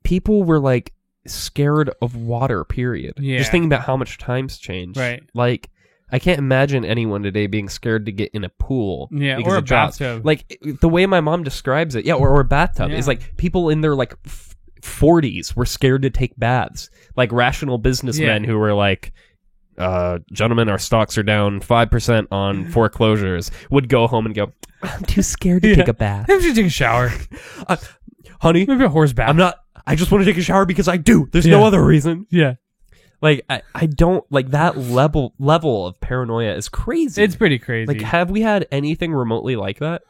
Speaker 2: People were like scared of water, period.
Speaker 1: Yeah.
Speaker 2: Just thinking about how much time's changed.
Speaker 1: Right.
Speaker 2: Like, I can't imagine anyone today being scared to get in a pool.
Speaker 1: Yeah,
Speaker 2: because
Speaker 1: or
Speaker 2: of
Speaker 1: a
Speaker 2: Jaws.
Speaker 1: bathtub.
Speaker 2: Like, the way my mom describes it, or a bathtub,
Speaker 1: Yeah.
Speaker 2: is like people in their like 40s were scared to take baths. Like rational businessmen who were like, gentlemen, our stocks are down 5% on foreclosures, would go home and go, I'm too scared to take a bath.
Speaker 1: Maybe we should take a shower.
Speaker 2: Honey,
Speaker 1: Maybe a horse bath.
Speaker 2: I just want to take a shower because I do. There's no other reason.
Speaker 1: Yeah.
Speaker 2: Like, I don't, like, that level of paranoia is crazy.
Speaker 1: It's pretty crazy.
Speaker 2: Like, have we had anything remotely like that?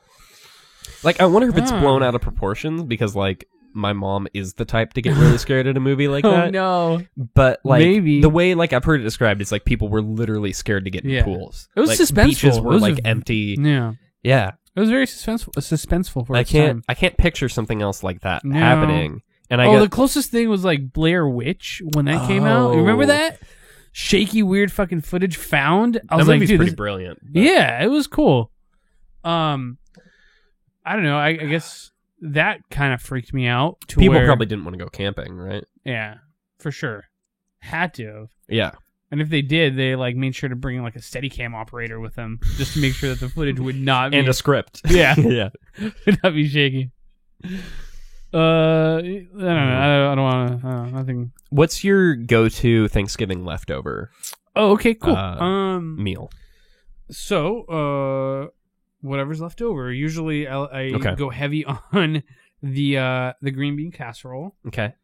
Speaker 2: Like, I wonder if it's blown out of proportions because, like, my mom is the type to get really scared at a movie like
Speaker 1: oh,
Speaker 2: that.
Speaker 1: no.
Speaker 2: But, like,
Speaker 1: Maybe.
Speaker 2: the way, like, I've heard it described is, like, people were literally scared to get in pools.
Speaker 1: It was
Speaker 2: like,
Speaker 1: suspenseful.
Speaker 2: Beaches were,
Speaker 1: It was
Speaker 2: like, empty.
Speaker 1: Yeah.
Speaker 2: Yeah.
Speaker 1: It was very suspenseful for its time.
Speaker 2: I can't picture something else like that
Speaker 1: No.
Speaker 2: happening. And
Speaker 1: the closest thing was like Blair Witch when that came out. You remember that? Shaky, weird fucking footage found. I was
Speaker 2: that
Speaker 1: like,
Speaker 2: movie's
Speaker 1: dude,
Speaker 2: pretty
Speaker 1: this-
Speaker 2: brilliant. But
Speaker 1: yeah, it was cool. I don't know. I guess that kind of freaked me out. To
Speaker 2: people
Speaker 1: where,
Speaker 2: probably didn't want to go camping, right?
Speaker 1: yeah, for sure, had to have.
Speaker 2: Yeah.
Speaker 1: And if they did, they like made sure to bring like a Steadicam operator with them just to make sure that the footage would not be
Speaker 2: And a script.
Speaker 1: yeah,
Speaker 2: Yeah.
Speaker 1: would not be shaky. I don't know. I don't want to. Nothing.
Speaker 2: What's your go-to Thanksgiving leftover
Speaker 1: Oh, okay, cool.
Speaker 2: meal?
Speaker 1: So, whatever's left over. Usually, I
Speaker 2: Okay.
Speaker 1: go heavy on the green bean casserole.
Speaker 2: Okay.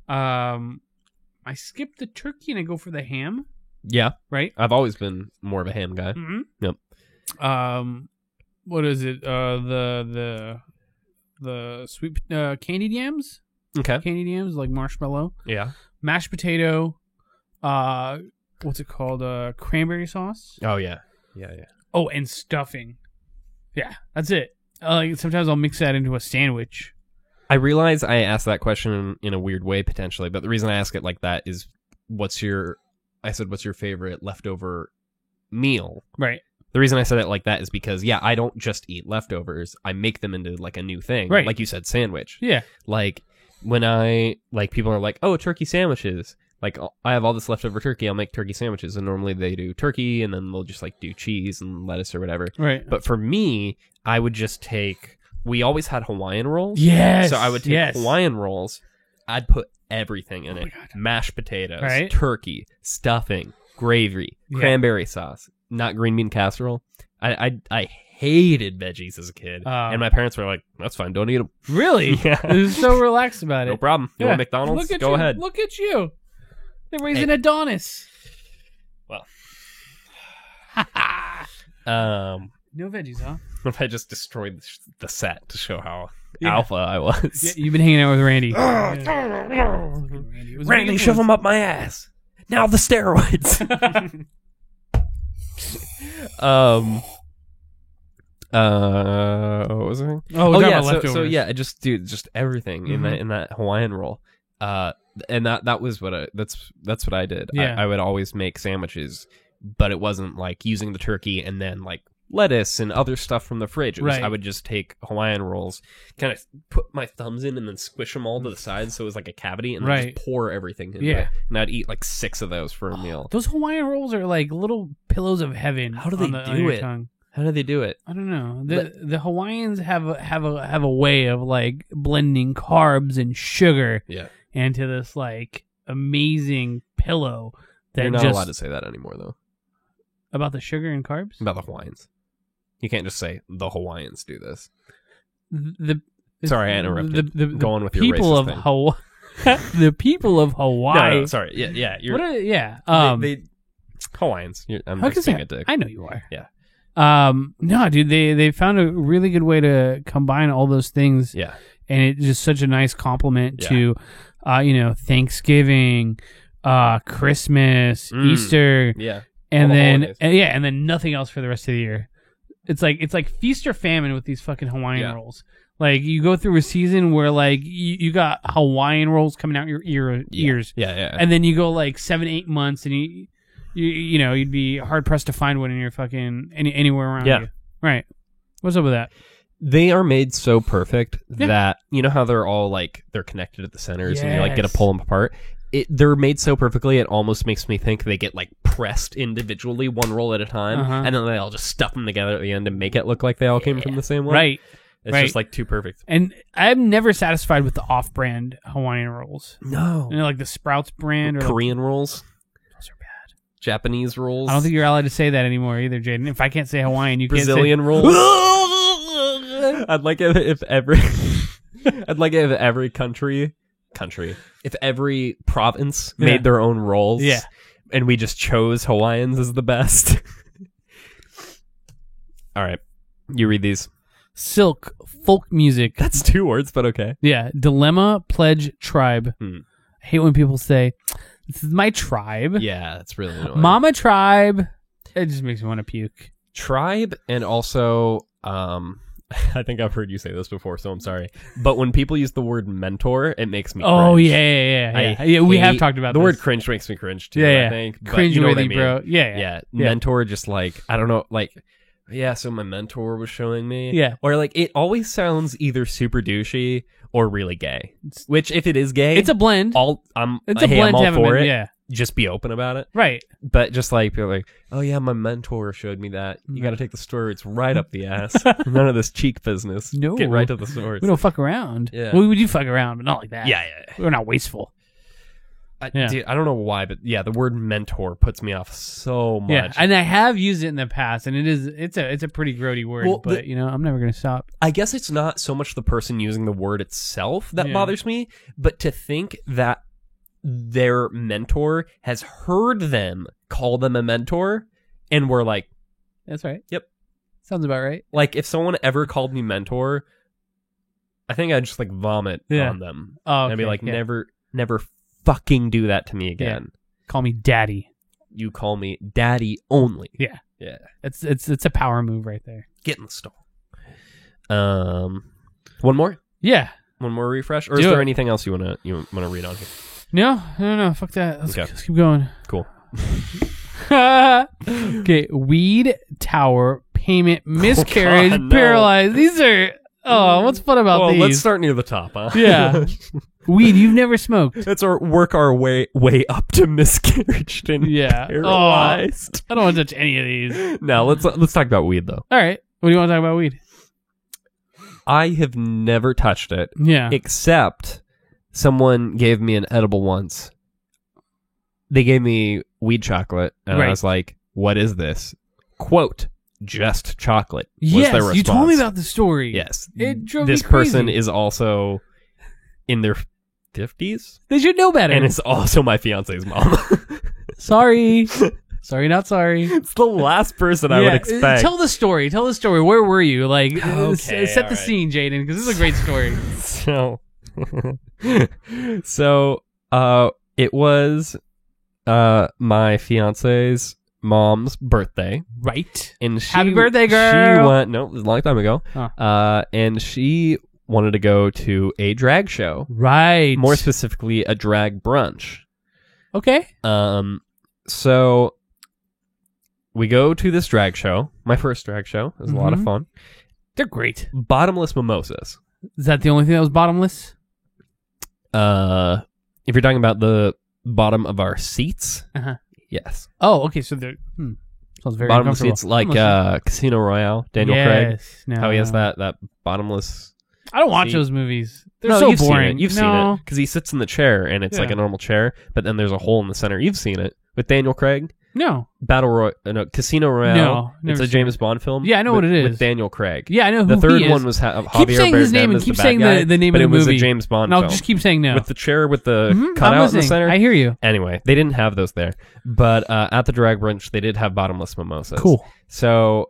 Speaker 1: I skip the turkey and I go for the ham.
Speaker 2: Yeah.
Speaker 1: Right.
Speaker 2: I've always been more of a ham guy.
Speaker 1: Mm-hmm.
Speaker 2: Yep.
Speaker 1: What is it? The sweet candied yams.
Speaker 2: Okay.
Speaker 1: Candied yams like marshmallow,
Speaker 2: Yeah.
Speaker 1: mashed potato. What's it called? Cranberry sauce.
Speaker 2: Oh, yeah. Yeah, yeah.
Speaker 1: Oh, and stuffing. Yeah, that's it. Like sometimes I'll mix that into a sandwich.
Speaker 2: I realize I asked that question in a weird way, potentially, but the reason I ask it like that is what's your favorite leftover meal?
Speaker 1: Right.
Speaker 2: The reason I said it like that is because, yeah, I don't just eat leftovers. I make them into, like, a new thing.
Speaker 1: Right.
Speaker 2: Like you said, sandwich.
Speaker 1: Yeah.
Speaker 2: Like, when people are like, oh, turkey sandwiches. Like, I have all this leftover turkey, I'll make turkey sandwiches. And normally they do turkey, and then they'll just, like, do cheese and lettuce or whatever.
Speaker 1: Right.
Speaker 2: But for me, I would just take... We always had Hawaiian rolls.
Speaker 1: Yes.
Speaker 2: So I would take Hawaiian rolls. I'd put everything in it.
Speaker 1: God.
Speaker 2: Mashed potatoes,
Speaker 1: Right.
Speaker 2: turkey, stuffing, gravy, cranberry sauce, not green bean casserole. I hated veggies as a kid. And my parents were like, that's fine, don't eat them.
Speaker 1: Really?
Speaker 2: Yeah.
Speaker 1: They're so relaxed about it.
Speaker 2: No problem. You want McDonald's?
Speaker 1: Look at
Speaker 2: Go
Speaker 1: you.
Speaker 2: ahead.
Speaker 1: Look at you. They're raising Adonis.
Speaker 2: Well.
Speaker 1: No veggies, huh?
Speaker 2: What if I just destroyed the set to show how alpha I was?
Speaker 1: Yeah, you've been hanging out with Randy.
Speaker 2: Randy, shove them up my ass. Now the steroids. What was I?
Speaker 1: Oh yeah.
Speaker 2: So yeah, just everything in that Hawaiian roll. And that was that's what I did.
Speaker 1: Yeah.
Speaker 2: I would always make sandwiches, but it wasn't like using the turkey and then like lettuce and other stuff from the fridge. It was,
Speaker 1: Right.
Speaker 2: I would just take Hawaiian rolls, kind of put my thumbs in and then squish them all to the sides so it was like a cavity, and then
Speaker 1: Right.
Speaker 2: just pour everything in
Speaker 1: Yeah.
Speaker 2: there. And I'd eat like 6 of those for a meal.
Speaker 1: Those Hawaiian rolls are like little pillows of heaven.
Speaker 2: How do they
Speaker 1: on
Speaker 2: do
Speaker 1: your
Speaker 2: it?
Speaker 1: tongue.
Speaker 2: How do they do it?
Speaker 1: I don't know. The Hawaiians have a way of like blending carbs and sugar into this like amazing pillow. That
Speaker 2: You're not allowed to say that anymore, though.
Speaker 1: About the sugar and carbs?
Speaker 2: About the Hawaiians. You can't just say the Hawaiians do this.
Speaker 1: Sorry,
Speaker 2: I interrupted. Go on with your
Speaker 1: people
Speaker 2: racist
Speaker 1: of Hawaii. The people of Hawaii.
Speaker 2: No, sorry. Yeah. Hawaiians. I'm just being a dick.
Speaker 1: I know you are.
Speaker 2: Yeah.
Speaker 1: No, dude, they found a really good way to combine all those things.
Speaker 2: Yeah.
Speaker 1: And it's just such a nice compliment to, Thanksgiving, Christmas, Easter.
Speaker 2: Yeah.
Speaker 1: And then nothing else for the rest of the year. It's like feast or famine with these fucking Hawaiian rolls. Like you go through a season where like you got Hawaiian rolls coming out your ears.
Speaker 2: Yeah.
Speaker 1: And then you go like 7-8 months and you'd be hard pressed to find one in your fucking anywhere around you. Right. What's up with that?
Speaker 2: They are made so perfect that you know how they're all like they're connected at the centers and you like get to pull them apart. They're made so perfectly it almost makes me think they get like pressed individually one roll at a time and then they all just stuff them together at the end and make it look like they all came from the same one.
Speaker 1: Right.
Speaker 2: It's just like too perfect.
Speaker 1: And I'm never satisfied with the off-brand Hawaiian rolls.
Speaker 2: No.
Speaker 1: Like the Sprouts brand or
Speaker 2: Korean rolls.
Speaker 1: Those are bad.
Speaker 2: Japanese rolls.
Speaker 1: I don't think you're allowed to say that anymore either, Jaden. If I can't say Hawaiian, you
Speaker 2: Brazilian
Speaker 1: can't say...
Speaker 2: rolls. I'd like it if every if every province made their own rolls.
Speaker 1: Yeah.
Speaker 2: And we just chose Hawaiians as the best. All right. You read these.
Speaker 1: Silk, folk music.
Speaker 2: That's 2 words, but okay.
Speaker 1: Yeah. Dilemma, pledge, tribe. I hate when people say, this is my tribe.
Speaker 2: Yeah, that's really annoying.
Speaker 1: Mama tribe. It just makes me want to puke.
Speaker 2: Tribe, and also, I think I've heard you say this before, so I'm sorry. But when people use the word mentor, it makes me cringe.
Speaker 1: Oh, yeah. We have talked about
Speaker 2: the
Speaker 1: this.
Speaker 2: word cringe makes me cringe, too, I think.
Speaker 1: Cringe,
Speaker 2: you know what I mean.
Speaker 1: bro.
Speaker 2: Yeah. Mentor, just like, I don't know, like... Yeah, so my mentor was showing me.
Speaker 1: Yeah.
Speaker 2: Or like it always sounds either super douchey or really gay. Which if it is gay,
Speaker 1: it's a blend.
Speaker 2: I'm
Speaker 1: all
Speaker 2: for it.
Speaker 1: Yeah.
Speaker 2: Just be open about it.
Speaker 1: Right.
Speaker 2: But just like people are like, oh yeah, my mentor showed me that. You got to take the story. It's right up the ass. None of this cheek business.
Speaker 1: No.
Speaker 2: Get right to the source.
Speaker 1: We don't fuck around.
Speaker 2: Yeah.
Speaker 1: Well, we do fuck around, but not like that.
Speaker 2: Yeah.
Speaker 1: We're not wasteful.
Speaker 2: Dude, I don't know why, but yeah, the word mentor puts me off so much.
Speaker 1: Yeah, and I have used it in the past, and it's a pretty grody word, but I'm never gonna stop.
Speaker 2: I guess it's not so much the person using the word itself that bothers me, but to think that their mentor has heard them call them a mentor, and we're like,
Speaker 1: that's right.
Speaker 2: Yep,
Speaker 1: sounds about right.
Speaker 2: Like if someone ever called me mentor, I think I'd just like vomit on them.
Speaker 1: Oh, okay,
Speaker 2: and I'd be like, never fucking do that to me again.
Speaker 1: Call me daddy.
Speaker 2: You call me daddy only.
Speaker 1: Yeah. It's a power move right there.
Speaker 2: Get in the stall. One more?
Speaker 1: Yeah.
Speaker 2: One more refresh? Or is there anything else you wanna read on here?
Speaker 1: No. Fuck that. Let's keep going.
Speaker 2: Cool.
Speaker 1: Okay. Weed, tower, payment, miscarriage, paralyzed. These are... Oh, what's fun about these?
Speaker 2: Let's start near the top, huh?
Speaker 1: Yeah. Weed, you've never smoked.
Speaker 2: Let's work our way up to miscarriage and paralyzed.
Speaker 1: I don't want to touch any of these.
Speaker 2: No, let's talk about weed, though.
Speaker 1: All right. What do you want to talk about weed?
Speaker 2: I have never touched it.
Speaker 1: Yeah.
Speaker 2: Except someone gave me an edible once. They gave me weed chocolate, and I was like, what is this? Quote, just chocolate.
Speaker 1: Yes,
Speaker 2: their response.
Speaker 1: You told me about the story.
Speaker 2: Yes.
Speaker 1: It drove
Speaker 2: this
Speaker 1: me crazy.
Speaker 2: person is also in their 50s.
Speaker 1: They should know better.
Speaker 2: And it's also my fiance's mom.
Speaker 1: Sorry. Sorry, not sorry.
Speaker 2: It's the last person I would expect.
Speaker 1: Tell the story. Where were you? Like, set the scene, Jaden, because this is a great story.
Speaker 2: So, it was my fiance's mom's birthday.
Speaker 1: Right.
Speaker 2: And
Speaker 1: Happy birthday, girl.
Speaker 2: She went, no, it was a long time ago. And she wanted to go to a drag show.
Speaker 1: Right.
Speaker 2: More specifically, a drag brunch.
Speaker 1: Okay.
Speaker 2: So we go to this drag show. My first drag show. It was a lot of fun.
Speaker 1: They're great.
Speaker 2: Bottomless mimosas.
Speaker 1: Is that the only thing that was bottomless?
Speaker 2: If you're talking about the bottom of our seats, yes.
Speaker 1: Oh, okay. So they're Sounds very
Speaker 2: bottomless
Speaker 1: uncomfortable.
Speaker 2: seats like Casino Royale. Daniel Craig.
Speaker 1: No.
Speaker 2: How he has that bottomless.
Speaker 1: I don't watch
Speaker 2: seat.
Speaker 1: those movies. They're
Speaker 2: No,
Speaker 1: so
Speaker 2: you've
Speaker 1: boring.
Speaker 2: Seen it. You've seen it because he sits in the chair and it's like a normal chair, but then there's a hole in the center. You've seen it with Daniel Craig.
Speaker 1: No.
Speaker 2: Casino Royale.
Speaker 1: No,
Speaker 2: it's a James Bond film.
Speaker 1: Yeah, I know what it is.
Speaker 2: With Daniel Craig.
Speaker 1: Yeah, I know who
Speaker 2: the third
Speaker 1: he is.
Speaker 2: one was Javier
Speaker 1: keep saying his name
Speaker 2: Bardem
Speaker 1: and
Speaker 2: as
Speaker 1: keep
Speaker 2: the
Speaker 1: saying
Speaker 2: bad guy,
Speaker 1: the name
Speaker 2: but
Speaker 1: of the
Speaker 2: it was
Speaker 1: movie.
Speaker 2: a James Bond
Speaker 1: No,
Speaker 2: film.
Speaker 1: just keep saying no.
Speaker 2: With the chair with the
Speaker 1: I'm
Speaker 2: cutout in the
Speaker 1: listening.
Speaker 2: center.
Speaker 1: I hear you.
Speaker 2: Anyway, they didn't have those there, but at the drag brunch they did have bottomless mimosas.
Speaker 1: Cool.
Speaker 2: So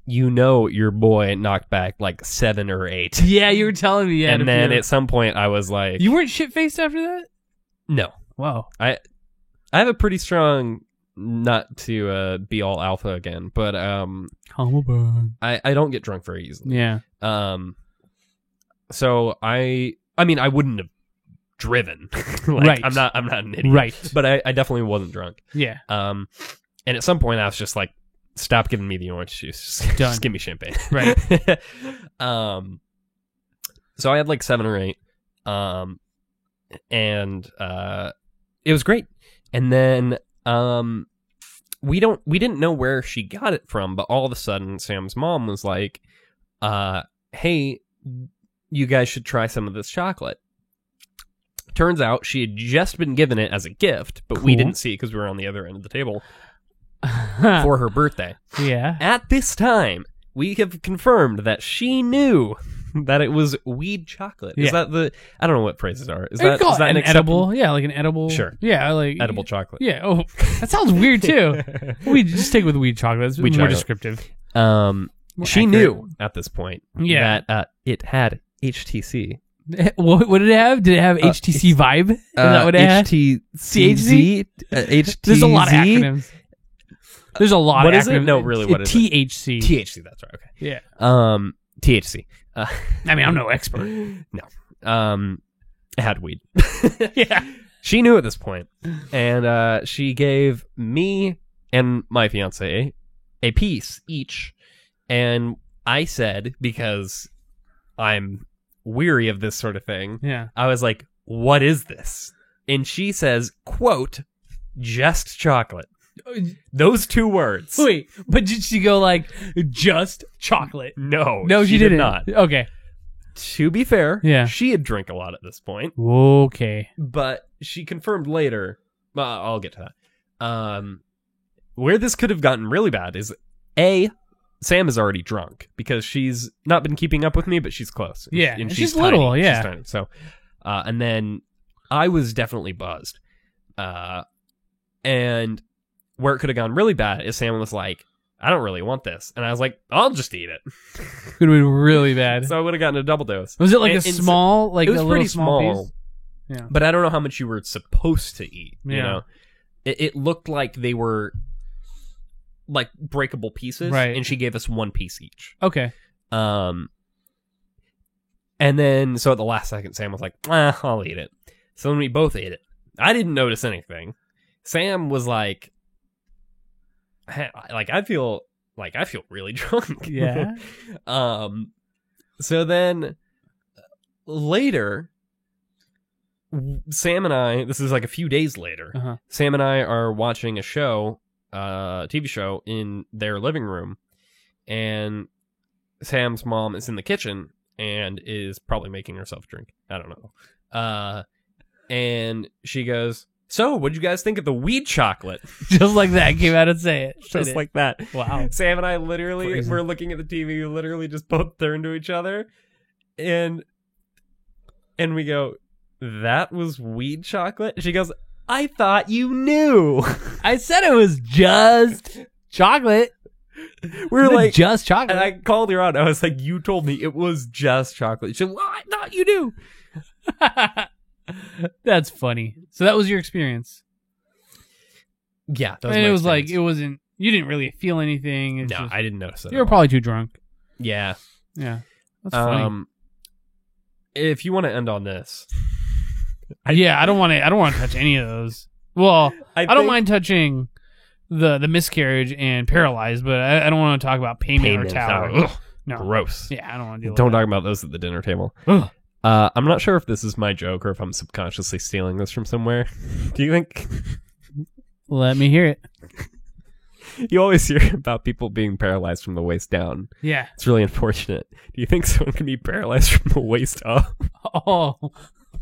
Speaker 2: your boy knocked back like 7 or 8.
Speaker 1: Yeah, you were telling me. Yeah,
Speaker 2: and then at some point I was like,
Speaker 1: you weren't shit faced after that.
Speaker 2: No.
Speaker 1: Wow.
Speaker 2: I have a pretty strong, not to be all alpha again, but I don't get drunk very easily.
Speaker 1: Yeah.
Speaker 2: So I mean I wouldn't have driven.
Speaker 1: Right.
Speaker 2: I'm not an idiot.
Speaker 1: Right.
Speaker 2: But I definitely wasn't drunk.
Speaker 1: Yeah.
Speaker 2: And at some point I was just like, stop giving me the orange juice. Just give me champagne.
Speaker 1: Right.
Speaker 2: So I had like 7 or 8. And it was great. And then we didn't know where she got it from, but all of a sudden Sam's mom was like, hey, you guys should try some of this chocolate. Turns out she had just been given it as a gift, but we didn't see it because we were on the other end of the table for her birthday.
Speaker 1: Yeah.
Speaker 2: At this time, we have confirmed that she knew that it was weed chocolate. Is that I don't know what phrases are. Is that
Speaker 1: an edible? Yeah, like an edible.
Speaker 2: Sure.
Speaker 1: Yeah, like
Speaker 2: edible chocolate.
Speaker 1: Yeah. Oh, that sounds weird too. We just stick with weed chocolate. It's more descriptive.
Speaker 2: She knew at this point that it had HTC.
Speaker 1: What did it have? Did it have HTC Vibe? Is that what it had?
Speaker 2: HTC?
Speaker 1: There's a lot of acronyms. There's a lot
Speaker 2: what
Speaker 1: of
Speaker 2: is
Speaker 1: acronyms.
Speaker 2: it? No, really, what is
Speaker 1: THC.
Speaker 2: it? THC, that's right. Okay.
Speaker 1: Yeah.
Speaker 2: THC.
Speaker 1: I mean, I'm no expert.
Speaker 2: No. It had weed.
Speaker 1: Yeah.
Speaker 2: She knew at this point. And she gave me and my fiance a piece each. And I said, because I'm weary of this sort of thing, I was like, what is this? And she says, quote, just chocolate. Those 2 words.
Speaker 1: Wait, but did she go like, just chocolate?
Speaker 2: No,
Speaker 1: she didn't.
Speaker 2: Not.
Speaker 1: Okay.
Speaker 2: To be fair,
Speaker 1: yeah,
Speaker 2: she had drank a lot at this point.
Speaker 1: Okay.
Speaker 2: But she confirmed later, I'll get to that. Where this could have gotten really bad is, A, Sam is already drunk because she's not been keeping up with me, but she's close.
Speaker 1: Yeah,
Speaker 2: and
Speaker 1: she's little,
Speaker 2: tiny.
Speaker 1: yeah.
Speaker 2: She's tiny. So, and then I was definitely buzzed. And where it could have gone really bad is Sam was like, I don't really want this. And I was like, I'll just eat it.
Speaker 1: Could have been really bad.
Speaker 2: So I would have gotten a double dose.
Speaker 1: Was it like a small, like
Speaker 2: it was
Speaker 1: a
Speaker 2: pretty
Speaker 1: little small piece?
Speaker 2: Yeah. But I don't know how much you were supposed to eat. You know, it looked like they were like breakable pieces,
Speaker 1: right?
Speaker 2: And she gave us 1 piece each.
Speaker 1: Okay.
Speaker 2: And then so at the last second, Sam was like, I'll eat it. So then we both ate it. I didn't notice anything. Sam was like, I feel really drunk.
Speaker 1: Yeah.
Speaker 2: So then later, Sam and I, this is like a few days later, Sam and I are watching a show, TV show in their living room, and Sam's mom is in the kitchen and is probably making herself a drink. I don't know. And she goes, so what'd you guys think of the weed chocolate?
Speaker 1: Just like that, came out and say it.
Speaker 2: Just like that.
Speaker 1: Wow.
Speaker 2: Sam and I literally were looking at the TV, we literally just both turned to each other and we go, that was weed chocolate? She goes, I thought you knew.
Speaker 1: I said it was just chocolate.
Speaker 2: We were like,
Speaker 1: just chocolate.
Speaker 2: And I called her out. I was like, you told me it was just chocolate. She said, well, I thought you knew.
Speaker 1: That's funny. So that was your experience.
Speaker 2: Yeah. That was
Speaker 1: and
Speaker 2: my
Speaker 1: it was
Speaker 2: experience.
Speaker 1: like, it wasn't, you didn't really feel anything. It's
Speaker 2: no,
Speaker 1: just,
Speaker 2: I didn't notice it.
Speaker 1: You were probably too drunk.
Speaker 2: Yeah.
Speaker 1: Yeah. That's funny.
Speaker 2: If you want to end on this.
Speaker 1: I don't want to touch any of those. Well, I don't mind touching the miscarriage and paralyzed, but I don't want to talk about pain mortality. No.
Speaker 2: Gross.
Speaker 1: Yeah, I don't want to deal
Speaker 2: Don't
Speaker 1: with
Speaker 2: talk about those at the dinner table.
Speaker 1: Ugh.
Speaker 2: I'm not sure if this is my joke or if I'm subconsciously stealing this from somewhere. Do you think?
Speaker 1: Let me hear it.
Speaker 2: You always hear about people being paralyzed from the waist down.
Speaker 1: Yeah.
Speaker 2: It's really unfortunate. Do you think someone can be paralyzed from the waist up?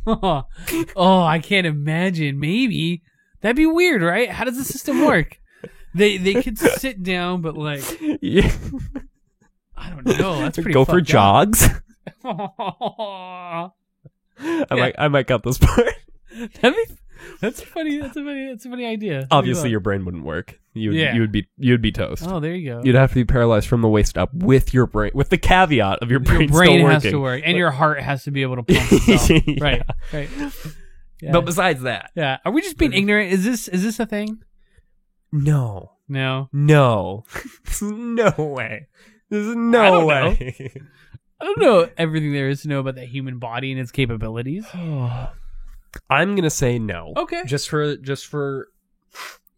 Speaker 1: Oh, I can't imagine. Maybe that'd be weird, right? How does the system work? They could sit down, but like,
Speaker 2: Yeah.
Speaker 1: I don't know. That's pretty.
Speaker 2: Go for
Speaker 1: fucked
Speaker 2: jogs.
Speaker 1: up.
Speaker 2: I might cut this part.
Speaker 1: That's funny. That's a funny idea.
Speaker 2: Obviously, your brain wouldn't work. You'd be toast.
Speaker 1: Oh, there you go.
Speaker 2: You'd have to be paralyzed from the waist up with your brain, with the caveat of your brain,
Speaker 1: Your brain
Speaker 2: still
Speaker 1: has
Speaker 2: working.
Speaker 1: to work, and your heart has to be able to pump itself.
Speaker 2: Yeah.
Speaker 1: Right. Yeah.
Speaker 2: But besides that,
Speaker 1: yeah, are we just being ignorant? Is this a thing?
Speaker 2: no,
Speaker 1: No.
Speaker 2: no way. There's
Speaker 1: I
Speaker 2: no
Speaker 1: don't
Speaker 2: way.
Speaker 1: I don't know everything there is to know about the human body and its capabilities.
Speaker 2: I'm gonna say no.
Speaker 1: Okay.
Speaker 2: Just for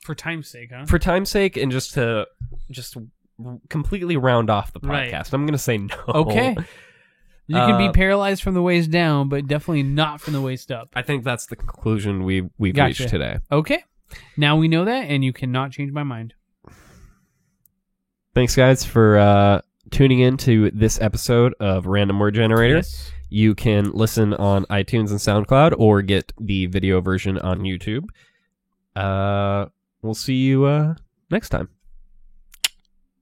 Speaker 1: For time's sake, huh?
Speaker 2: for time's sake, and just to completely round off the podcast,
Speaker 1: Right.
Speaker 2: I'm gonna say no.
Speaker 1: Okay. You can be paralyzed from the waist down, but definitely not from the waist up.
Speaker 2: I think that's the conclusion we've
Speaker 1: Gotcha.
Speaker 2: reached today.
Speaker 1: Okay. Now we know that, and you cannot change my mind.
Speaker 2: Thanks, guys, for tuning in to this episode of Random Word Generator.
Speaker 1: Yes.
Speaker 2: You can listen on iTunes and SoundCloud, or get the video version on YouTube. We'll see you next time.